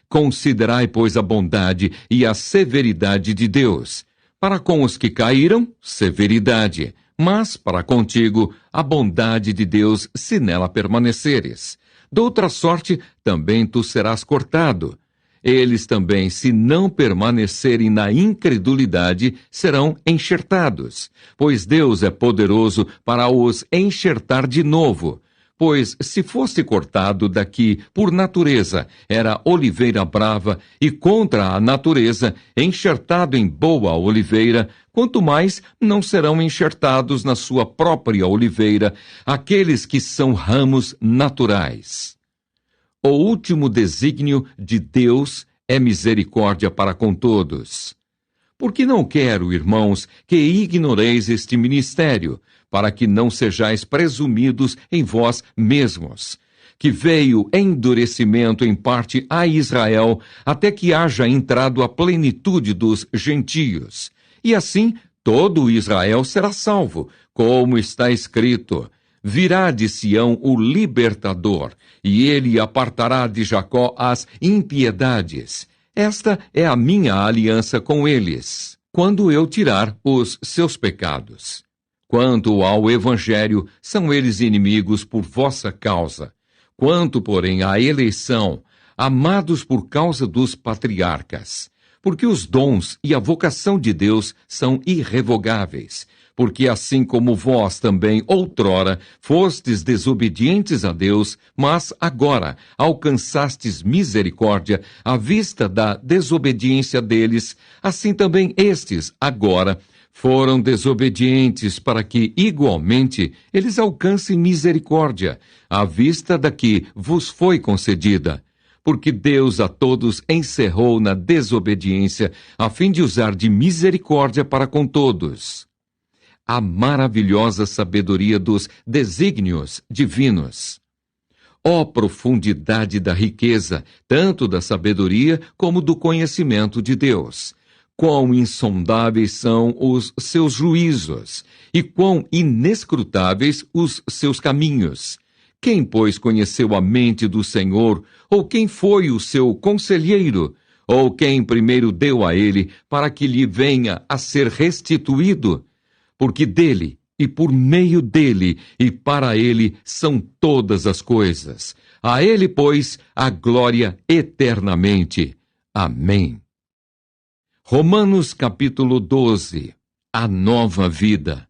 Considerai, pois, a bondade e a severidade de Deus. Para com os que caíram, severidade, mas para contigo, a bondade de Deus, se nela permaneceres. Doutra sorte, também tu serás cortado. Eles também, se não permanecerem na incredulidade, serão enxertados, pois Deus é poderoso para os enxertar de novo. Pois, se fosse cortado daqui por natureza, era oliveira brava, e contra a natureza, enxertado em boa oliveira, quanto mais não serão enxertados na sua própria oliveira aqueles que são ramos naturais. O último desígnio de Deus é misericórdia para com todos. Porque não quero, irmãos, que ignoreis este ministério, para que não sejais presumidos em vós mesmos, que veio endurecimento em parte a Israel, até que haja entrado a plenitude dos gentios. E assim todo Israel será salvo, como está escrito: virá de Sião o libertador, e ele apartará de Jacó as impiedades. Esta é a minha aliança com eles, quando eu tirar os seus pecados. Quanto ao Evangelho, são eles inimigos por vossa causa. Quanto, porém, à eleição, amados por causa dos patriarcas. Porque os dons e a vocação de Deus são irrevogáveis. Porque assim como vós também outrora fostes desobedientes a Deus, mas agora alcançastes misericórdia à vista da desobediência deles, assim também estes agora foram desobedientes, para que, igualmente, eles alcancem misericórdia, à vista da que vos foi concedida. Porque Deus a todos encerrou na desobediência, a fim de usar de misericórdia para com todos. A maravilhosa sabedoria dos desígnios divinos. Ó profundidade da riqueza, tanto da sabedoria como do conhecimento de Deus! Quão insondáveis são os seus juízos, e quão inescrutáveis os seus caminhos. Quem, pois, conheceu a mente do Senhor, ou quem foi o seu conselheiro, ou quem primeiro deu a ele, para que lhe venha a ser restituído? Porque dele, e por meio dele, e para ele são todas as coisas. A ele, pois, a glória eternamente. Amém. Romanos capítulo 12. A nova vida.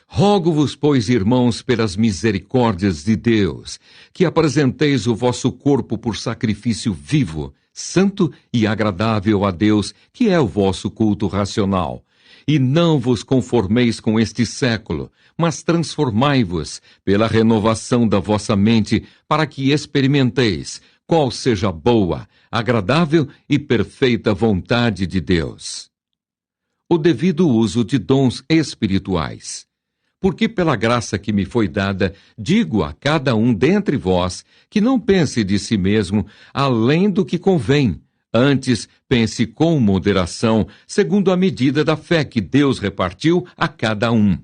Rogo-vos, pois, irmãos, pelas misericórdias de Deus, que apresenteis o vosso corpo por sacrifício vivo, santo e agradável a Deus, que é o vosso culto racional. E não vos conformeis com este século, mas transformai-vos pela renovação da vossa mente, para que experimenteis qual seja a boa, agradável e perfeita vontade de Deus. O devido uso de dons espirituais. Porque pela graça que me foi dada, digo a cada um dentre vós que não pense de si mesmo além do que convém, Antes, pense com moderação, segundo a medida da fé que Deus repartiu a cada um.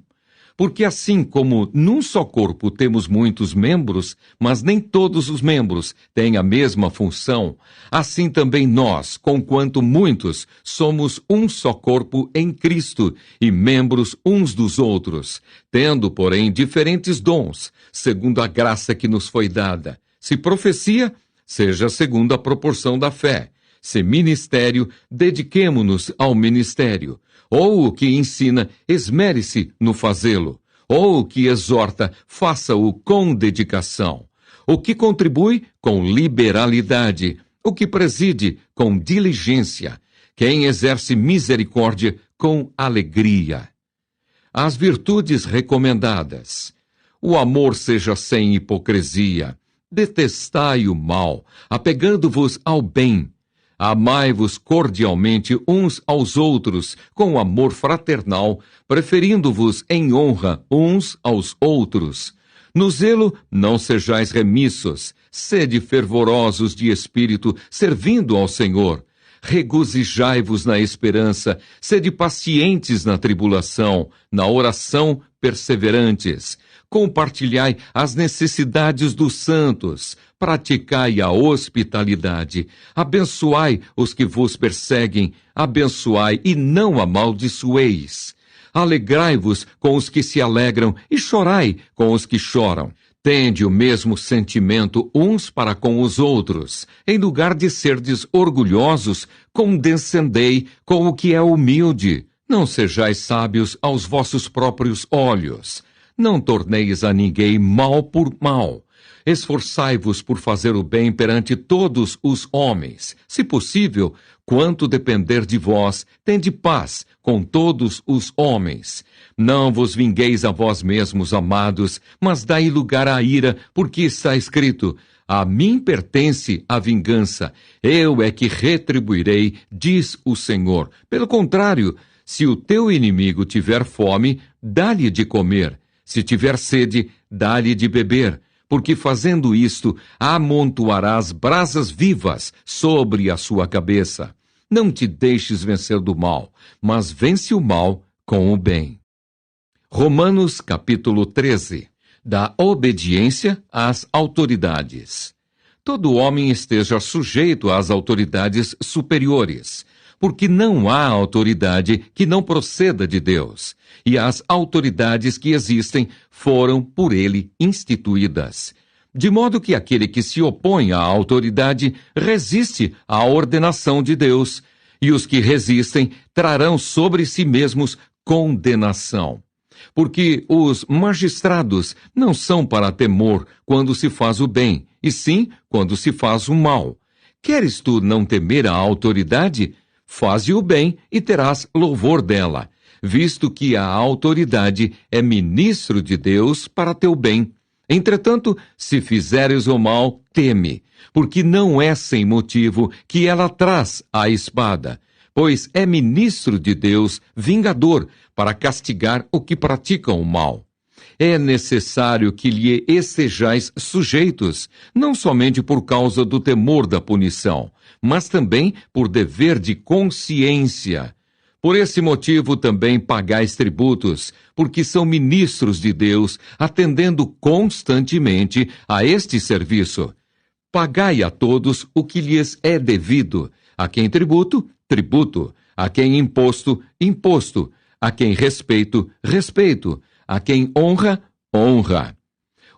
Porque assim como num só corpo temos muitos membros, mas nem todos os membros têm a mesma função, assim também nós, conquanto muitos, somos um só corpo em Cristo e membros uns dos outros, tendo, porém, diferentes dons, segundo a graça que nos foi dada. Se profecia, seja segundo a proporção da fé. Se ministério, dediquemo-nos ao ministério. Ou o que ensina, esmere-se no fazê-lo. Ou o que exorta, faça-o com dedicação. O que contribui, com liberalidade. O que preside, com diligência. Quem exerce misericórdia, com alegria. As virtudes recomendadas. O amor seja sem hipocrisia. Detestai o mal, apegando-vos ao bem. Amai-vos cordialmente uns aos outros, com amor fraternal, preferindo-vos em honra uns aos outros. No zelo não sejais remissos, sede fervorosos de espírito, servindo ao Senhor. Regozijai-vos na esperança, sede pacientes na tribulação, na oração perseverantes. Compartilhai as necessidades dos santos, praticai a hospitalidade, abençoai os que vos perseguem, abençoai e não amaldiçoeis. Alegrai-vos com os que se alegram e chorai com os que choram. Tende o mesmo sentimento uns para com os outros. Em lugar de serdes orgulhosos, condescendei com o que é humilde. Não sejais sábios aos vossos próprios olhos. Não torneis a ninguém mal por mal. Esforçai-vos por fazer o bem perante todos os homens. Se possível, quanto depender de vós, tende paz com todos os homens. Não vos vingueis a vós mesmos, amados, mas dai lugar à ira, porque está escrito: a mim pertence a vingança, eu é que retribuirei, diz o Senhor. Pelo contrário, se o teu inimigo tiver fome, dá-lhe de comer. Se tiver sede, dá-lhe de beber, porque fazendo isto, amontoarás brasas vivas sobre a sua cabeça. Não te deixes vencer do mal, mas vence o mal com o bem. Romanos capítulo 13. Da obediência às autoridades. Todo homem esteja sujeito às autoridades superiores, porque não há autoridade que não proceda de Deus, e as autoridades que existem foram por ele instituídas. De modo que aquele que se opõe à autoridade resiste à ordenação de Deus, e os que resistem trarão sobre si mesmos condenação. Porque os magistrados não são para temor quando se faz o bem, e sim quando se faz o mal. Queres tu não temer a autoridade? Faze o bem e terás louvor dela, visto que a autoridade é ministro de Deus para teu bem. Entretanto, se fizeres o mal, teme, porque não é sem motivo que ela traz a espada, pois é ministro de Deus, vingador, para castigar o que praticam o mal. É necessário que lhe estejais sujeitos, não somente por causa do temor da punição, mas também por dever de consciência. Por esse motivo também pagais tributos, porque são ministros de Deus, atendendo constantemente a este serviço. Pagai a todos o que lhes é devido, a quem tributo, tributo, a quem imposto, imposto, a quem respeito, respeito, a quem honra, honra.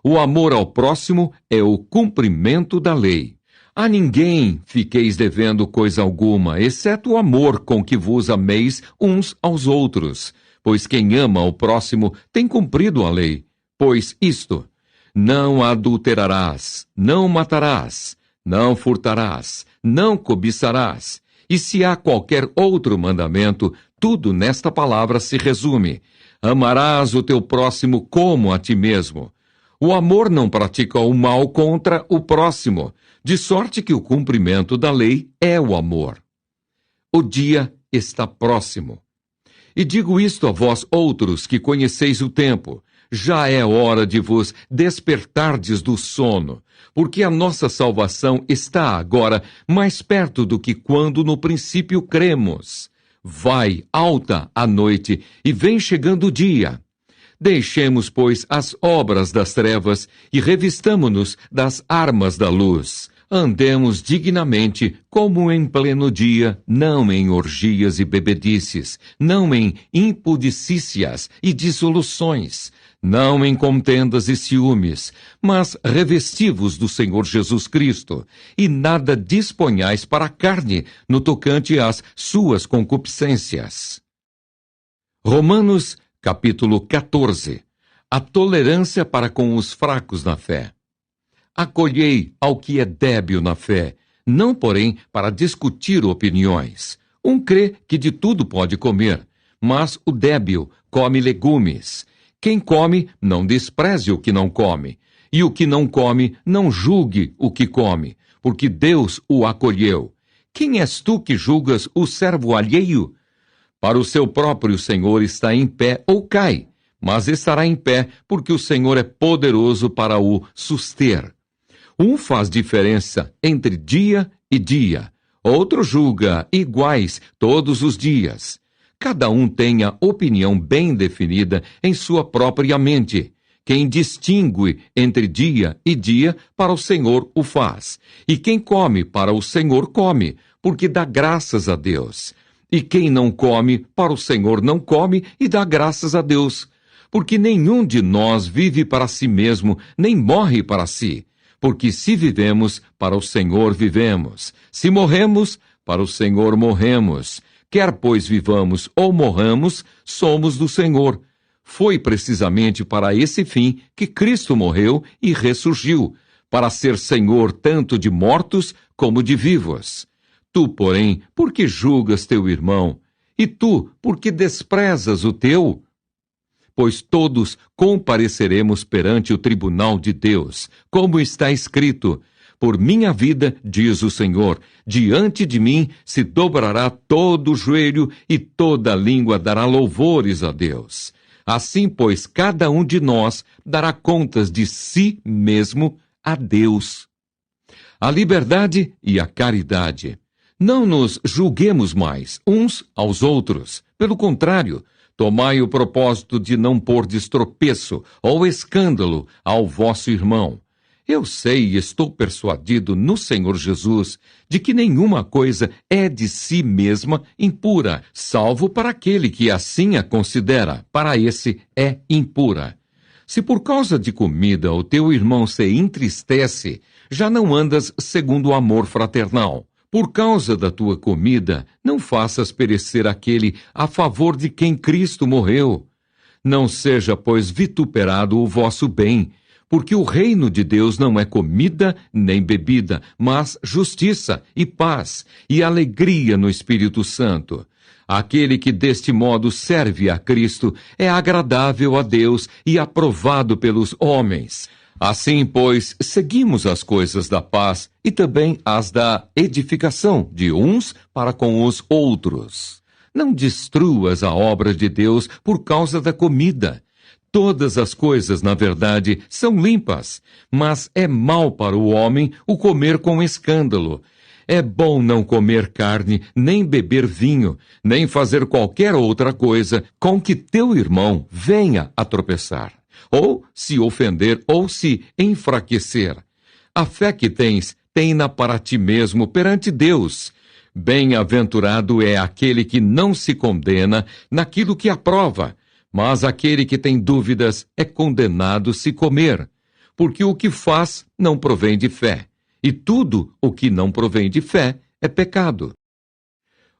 O amor ao próximo é o cumprimento da lei. A ninguém fiqueis devendo coisa alguma, exceto o amor com que vos ameis uns aos outros, pois quem ama o próximo tem cumprido a lei. Pois isto: não adulterarás, não matarás, não furtarás, não cobiçarás. E se há qualquer outro mandamento, tudo nesta palavra se resume: amarás o teu próximo como a ti mesmo. O amor não pratica o mal contra o próximo, de sorte que o cumprimento da lei é o amor. O dia está próximo. E digo isto a vós outros que conheceis o tempo. já é hora de vos despertardes do sono, porque a nossa salvação está agora mais perto do que quando no princípio cremos. Vai alta a noite e vem chegando o dia. Deixemos, pois, as obras das trevas e revistamo-nos das armas da luz. Andemos dignamente, como em pleno dia, não em orgias e bebedices, não em impudicícias e dissoluções, não em contendas e ciúmes, mas revesti-vos do Senhor Jesus Cristo, e nada disponhais para a carne no tocante às suas concupiscências. Romanos, capítulo 14. A tolerância para com os fracos na fé. Acolhei ao que é débil na fé, não, porém, para discutir opiniões. Um crê que de tudo pode comer, mas o débil come legumes. Quem come, não despreze o que não come, e o que não come, não julgue o que come, porque Deus o acolheu. Quem és tu que julgas o servo alheio? Para o seu próprio Senhor está em pé ou cai, mas estará em pé, porque o Senhor é poderoso para o suster. Um faz diferença entre dia e dia, outro julga iguais todos os dias. Cada um tem a opinião bem definida em sua própria mente. Quem distingue entre dia e dia, para o Senhor o faz. E quem come, para o Senhor come, porque dá graças a Deus. E quem não come, para o Senhor não come e dá graças a Deus. Porque nenhum de nós vive para si mesmo, nem morre para si. Porque se vivemos, para o Senhor vivemos. Se morremos, para o Senhor morremos. Quer, pois, vivamos ou morramos, somos do Senhor. Foi precisamente para esse fim que Cristo morreu e ressurgiu, para ser Senhor tanto de mortos como de vivos. Tu, porém, por que julgas teu irmão? E tu, por que desprezas o teu? Pois todos compareceremos perante o tribunal de Deus, como está escrito: por minha vida, diz o Senhor, diante de mim se dobrará todo o joelho e toda língua dará louvores a Deus. Assim, pois, cada um de nós dará contas de si mesmo a Deus. A liberdade e a caridade. Não nos julguemos mais uns aos outros. Pelo contrário, tomai o propósito de não pôr tropeço ou escândalo ao vosso irmão. Eu sei e estou persuadido no Senhor Jesus de que nenhuma coisa é de si mesma impura, salvo para aquele que assim a considera, para esse é impura. Se por causa de comida o teu irmão se entristece, já não andas segundo o amor fraternal. Por causa da tua comida, não faças perecer aquele a favor de quem Cristo morreu. Não seja, pois, vituperado o vosso bem, porque o reino de Deus não é comida nem bebida, mas justiça e paz e alegria no Espírito Santo. Aquele que deste modo serve a Cristo é agradável a Deus e aprovado pelos homens. Assim, pois, seguimos as coisas da paz e também as da edificação de uns para com os outros. Não destruas a obra de Deus por causa da comida. Todas as coisas, na verdade, são limpas, mas é mal para o homem o comer com escândalo. É bom não comer carne, nem beber vinho, nem fazer qualquer outra coisa com que teu irmão venha a tropeçar, ou se ofender, ou se enfraquecer. A fé que tens, tem-na para ti mesmo perante Deus. Bem-aventurado é aquele que não se condena naquilo que aprova, mas aquele que tem dúvidas é condenado se comer, porque o que faz não provém de fé, e tudo o que não provém de fé é pecado.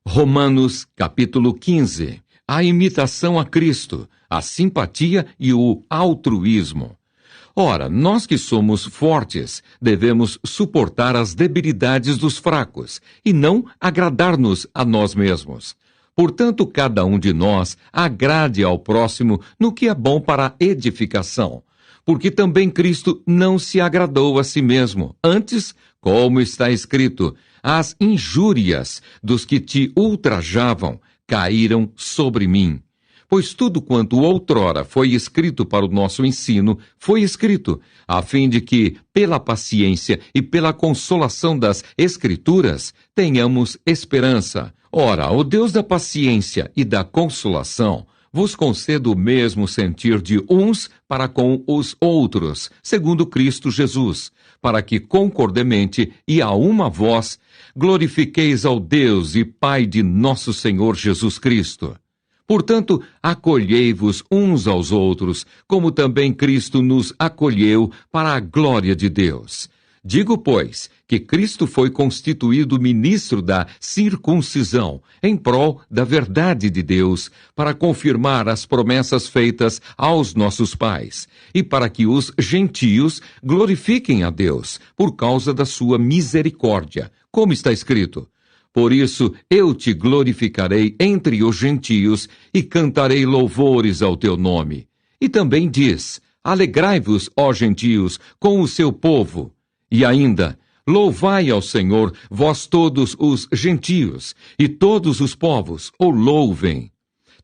Romanos, capítulo 15. A imitação a Cristo, a simpatia e o altruísmo. Ora, nós que somos fortes, devemos suportar as debilidades dos fracos, e não agradar-nos a nós mesmos. Portanto, cada um de nós agrade ao próximo no que é bom para a edificação, porque também Cristo não se agradou a si mesmo. Antes, como está escrito, as injúrias dos que te ultrajavam caíram sobre mim. Pois tudo quanto outrora foi escrito para o nosso ensino, foi escrito, a fim de que, pela paciência e pela consolação das Escrituras, tenhamos esperança. Ora, o Deus da paciência e da consolação vos conceda o mesmo sentir de uns para com os outros, segundo Cristo Jesus, para que concordemente e a uma voz glorifiqueis ao Deus e Pai de nosso Senhor Jesus Cristo. Portanto, acolhei-vos uns aos outros, como também Cristo nos acolheu para a glória de Deus. Digo, pois, que Cristo foi constituído ministro da circuncisão, em prol da verdade de Deus, para confirmar as promessas feitas aos nossos pais, e para que os gentios glorifiquem a Deus, por causa da sua misericórdia, como está escrito: por isso eu te glorificarei entre os gentios e cantarei louvores ao teu nome. E também diz: alegrai-vos, ó gentios, com o seu povo. E ainda: louvai ao Senhor, vós todos os gentios, e todos os povos o louvem.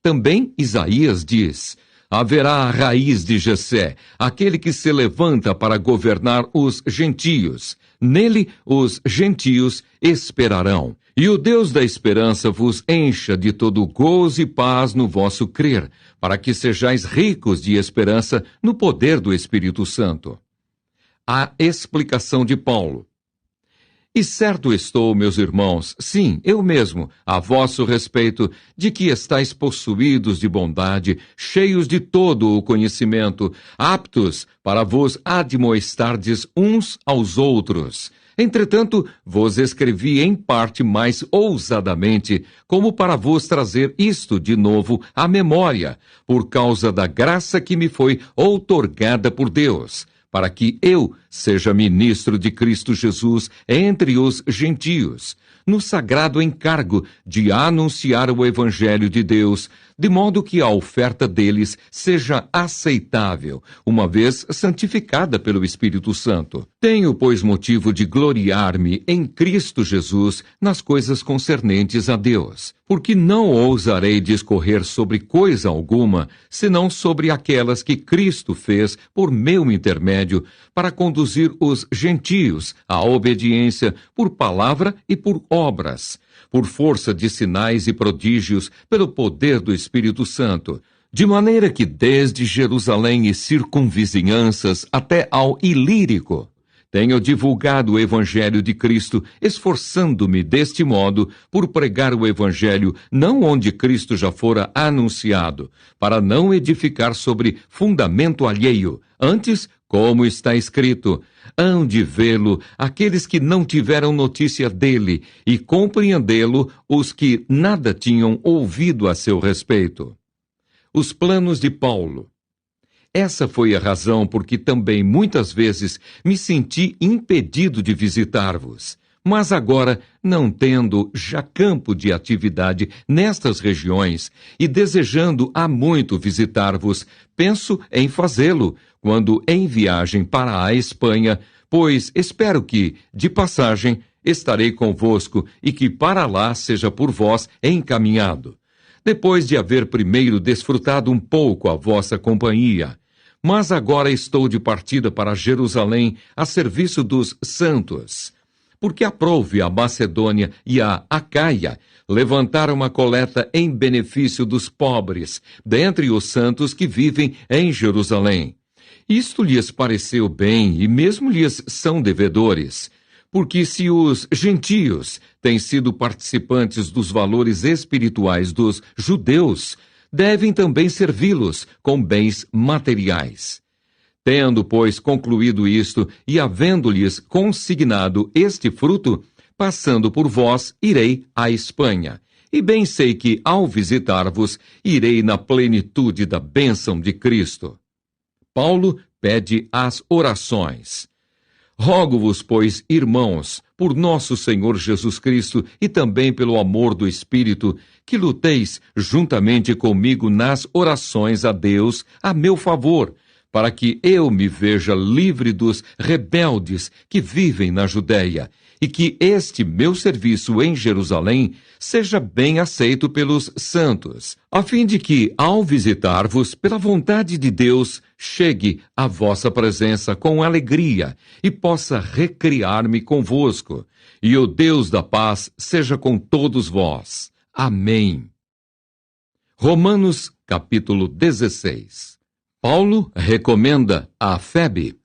Também Isaías diz: haverá a raiz de Jessé, aquele que se levanta para governar os gentios. Nele os gentios esperarão. E o Deus da esperança vos encha de todo gozo e paz no vosso crer, para que sejais ricos de esperança no poder do Espírito Santo. A explicação de Paulo. E certo estou, meus irmãos, sim, eu mesmo, a vosso respeito, de que estáis possuídos de bondade, cheios de todo o conhecimento, aptos para vos admoestardes uns aos outros. Entretanto, vos escrevi em parte mais ousadamente, como para vos trazer isto de novo à memória, por causa da graça que me foi outorgada por Deus, para que eu seja ministro de Cristo Jesus entre os gentios, no sagrado encargo de anunciar o Evangelho de Deus, de modo que a oferta deles seja aceitável, uma vez santificada pelo Espírito Santo. Tenho, pois, motivo de gloriar-me em Cristo Jesus nas coisas concernentes a Deus, porque não ousarei discorrer sobre coisa alguma, senão sobre aquelas que Cristo fez por meu intermédio, para conduzir os gentios à obediência por palavra e por obras, por força de sinais e prodígios, pelo poder do Espírito Santo, de maneira que desde Jerusalém e circunvizinhanças até ao Ilírico, tenho divulgado o Evangelho de Cristo, esforçando-me deste modo por pregar o Evangelho não onde Cristo já fora anunciado, para não edificar sobre fundamento alheio, antes, como está escrito, hão de vê-lo aqueles que não tiveram notícia dele e compreendê-lo os que nada tinham ouvido a seu respeito. Os planos de Paulo. Essa foi a razão por que também muitas vezes me senti impedido de visitar-vos. Mas agora, não tendo já campo de atividade nestas regiões e desejando há muito visitar-vos, penso em fazê-lo quando em viagem para a Espanha, pois espero que, de passagem, estarei convosco e que para lá seja por vós encaminhado, depois de haver primeiro desfrutado um pouco a vossa companhia. Mas agora estou de partida para Jerusalém a serviço dos santos, porque aprouve a Macedônia e a Acaia levantar uma coleta em benefício dos pobres, dentre os santos que vivem em Jerusalém. Isto lhes pareceu bem e mesmo lhes são devedores, porque se os gentios têm sido participantes dos valores espirituais dos judeus, devem também servi-los com bens materiais. Tendo, pois, concluído isto e havendo-lhes consignado este fruto, passando por vós, irei à Espanha. E bem sei que, ao visitar-vos, irei na plenitude da bênção de Cristo. Paulo pede as orações. Rogo-vos, pois, irmãos, por nosso Senhor Jesus Cristo e também pelo amor do Espírito, que luteis juntamente comigo nas orações a Deus a meu favor, para que eu me veja livre dos rebeldes que vivem na Judéia, e que este meu serviço em Jerusalém seja bem aceito pelos santos, a fim de que, ao visitar-vos, pela vontade de Deus, chegue à vossa presença com alegria e possa recriar-me convosco. E o Deus da paz seja com todos vós. Amém. Romanos, capítulo 16. Paulo recomenda a Febe.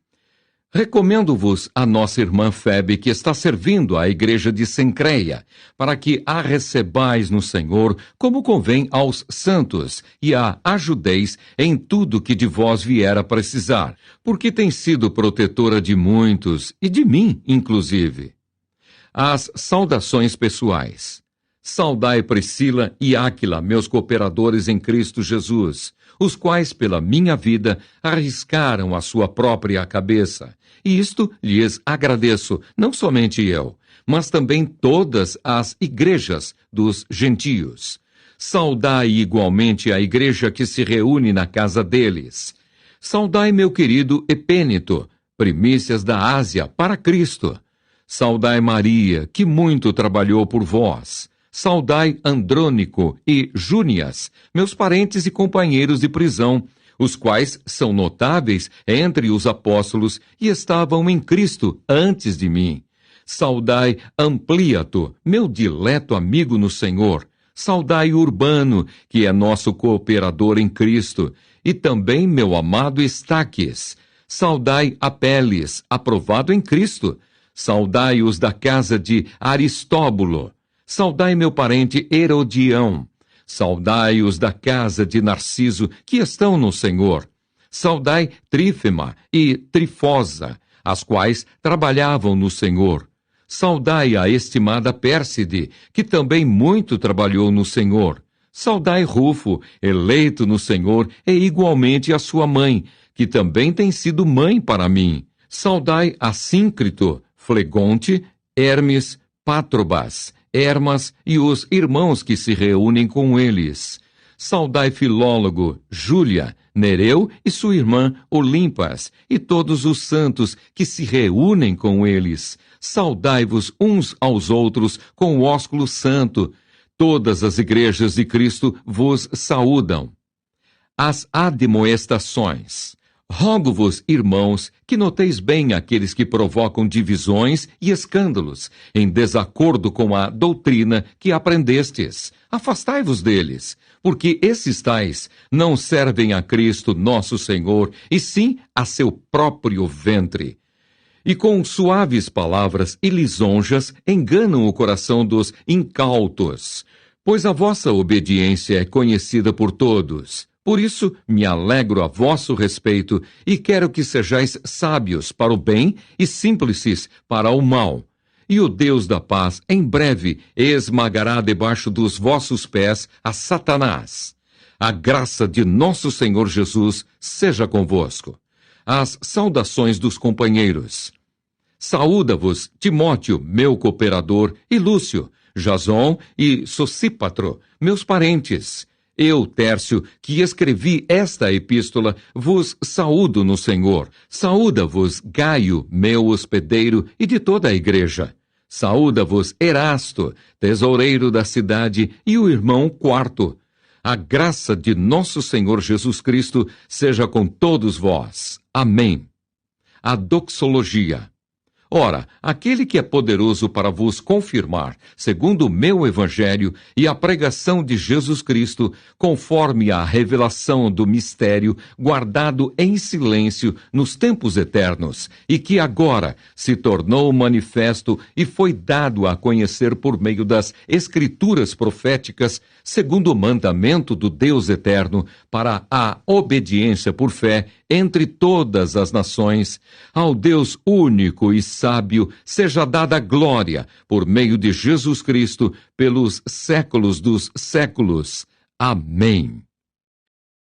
Recomendo-vos a nossa irmã Febe, que está servindo à igreja de Cencreia, para que a recebais no Senhor, como convém aos santos, e a ajudeis em tudo que de vós vier a precisar, porque tem sido protetora de muitos, e de mim, inclusive. As saudações pessoais. Saudai Priscila e Áquila, meus cooperadores em Cristo Jesus, os quais, pela minha vida, arriscaram a sua própria cabeça. E isto lhes agradeço, não somente eu, mas também todas as igrejas dos gentios. Saudai igualmente a igreja que se reúne na casa deles. Saudai meu querido Epêneto, primícias da Ásia, para Cristo. Saudai Maria, que muito trabalhou por vós. Saudai Andrônico e Júnias, meus parentes e companheiros de prisão, os quais são notáveis entre os apóstolos e estavam em Cristo antes de mim. Saudai Ampliato, meu dileto amigo no Senhor. Saudai Urbano, que é nosso cooperador em Cristo, e também meu amado Estaques. Saudai Apeles, aprovado em Cristo. Saudai os da casa de Aristóbulo. Saudai meu parente Herodião. Saudai os da casa de Narciso, que estão no Senhor. Saudai Trífema e Trifosa, as quais trabalhavam no Senhor. Saudai a estimada Pérside, que também muito trabalhou no Senhor. Saudai Rufo, eleito no Senhor, e igualmente a sua mãe, que também tem sido mãe para mim. Saudai Assíncrito, Flegonte, Hermes, Patrobas, Hermas e os irmãos que se reúnem com eles. Saudai Filólogo, Júlia, Nereu e sua irmã Olimpas, e todos os santos que se reúnem com eles. Saudai-vos uns aos outros com o ósculo santo. Todas as igrejas de Cristo vos saúdam. As admoestações. Rogo-vos, irmãos, que noteis bem aqueles que provocam divisões e escândalos, em desacordo com a doutrina que aprendestes. Afastai-vos deles, porque esses tais não servem a Cristo nosso Senhor, e sim a seu próprio ventre. E com suaves palavras e lisonjas enganam o coração dos incautos, pois a vossa obediência é conhecida por todos. Por isso, me alegro a vosso respeito e quero que sejais sábios para o bem e simples para o mal. E o Deus da paz, em breve, esmagará debaixo dos vossos pés a Satanás. A graça de nosso Senhor Jesus seja convosco. As saudações dos companheiros. Saúda-vos, Timóteo, meu cooperador, e Lúcio, Jason e Sosípatro, meus parentes. Eu, Tércio, que escrevi esta epístola, vos saúdo no Senhor. Saúda-vos Gaio, meu hospedeiro, e de toda a igreja. Saúda-vos Erasto, tesoureiro da cidade, e o irmão Quarto. A graça de nosso Senhor Jesus Cristo seja com todos vós. Amém. A doxologia. Ora, aquele que é poderoso para vos confirmar, segundo o meu evangelho e a pregação de Jesus Cristo, conforme a revelação do mistério guardado em silêncio nos tempos eternos, e que agora se tornou manifesto e foi dado a conhecer por meio das escrituras proféticas, segundo o mandamento do Deus eterno, para a obediência por fé entre todas as nações, ao Deus único e sábio seja dada glória por meio de Jesus Cristo pelos séculos dos séculos. Amém.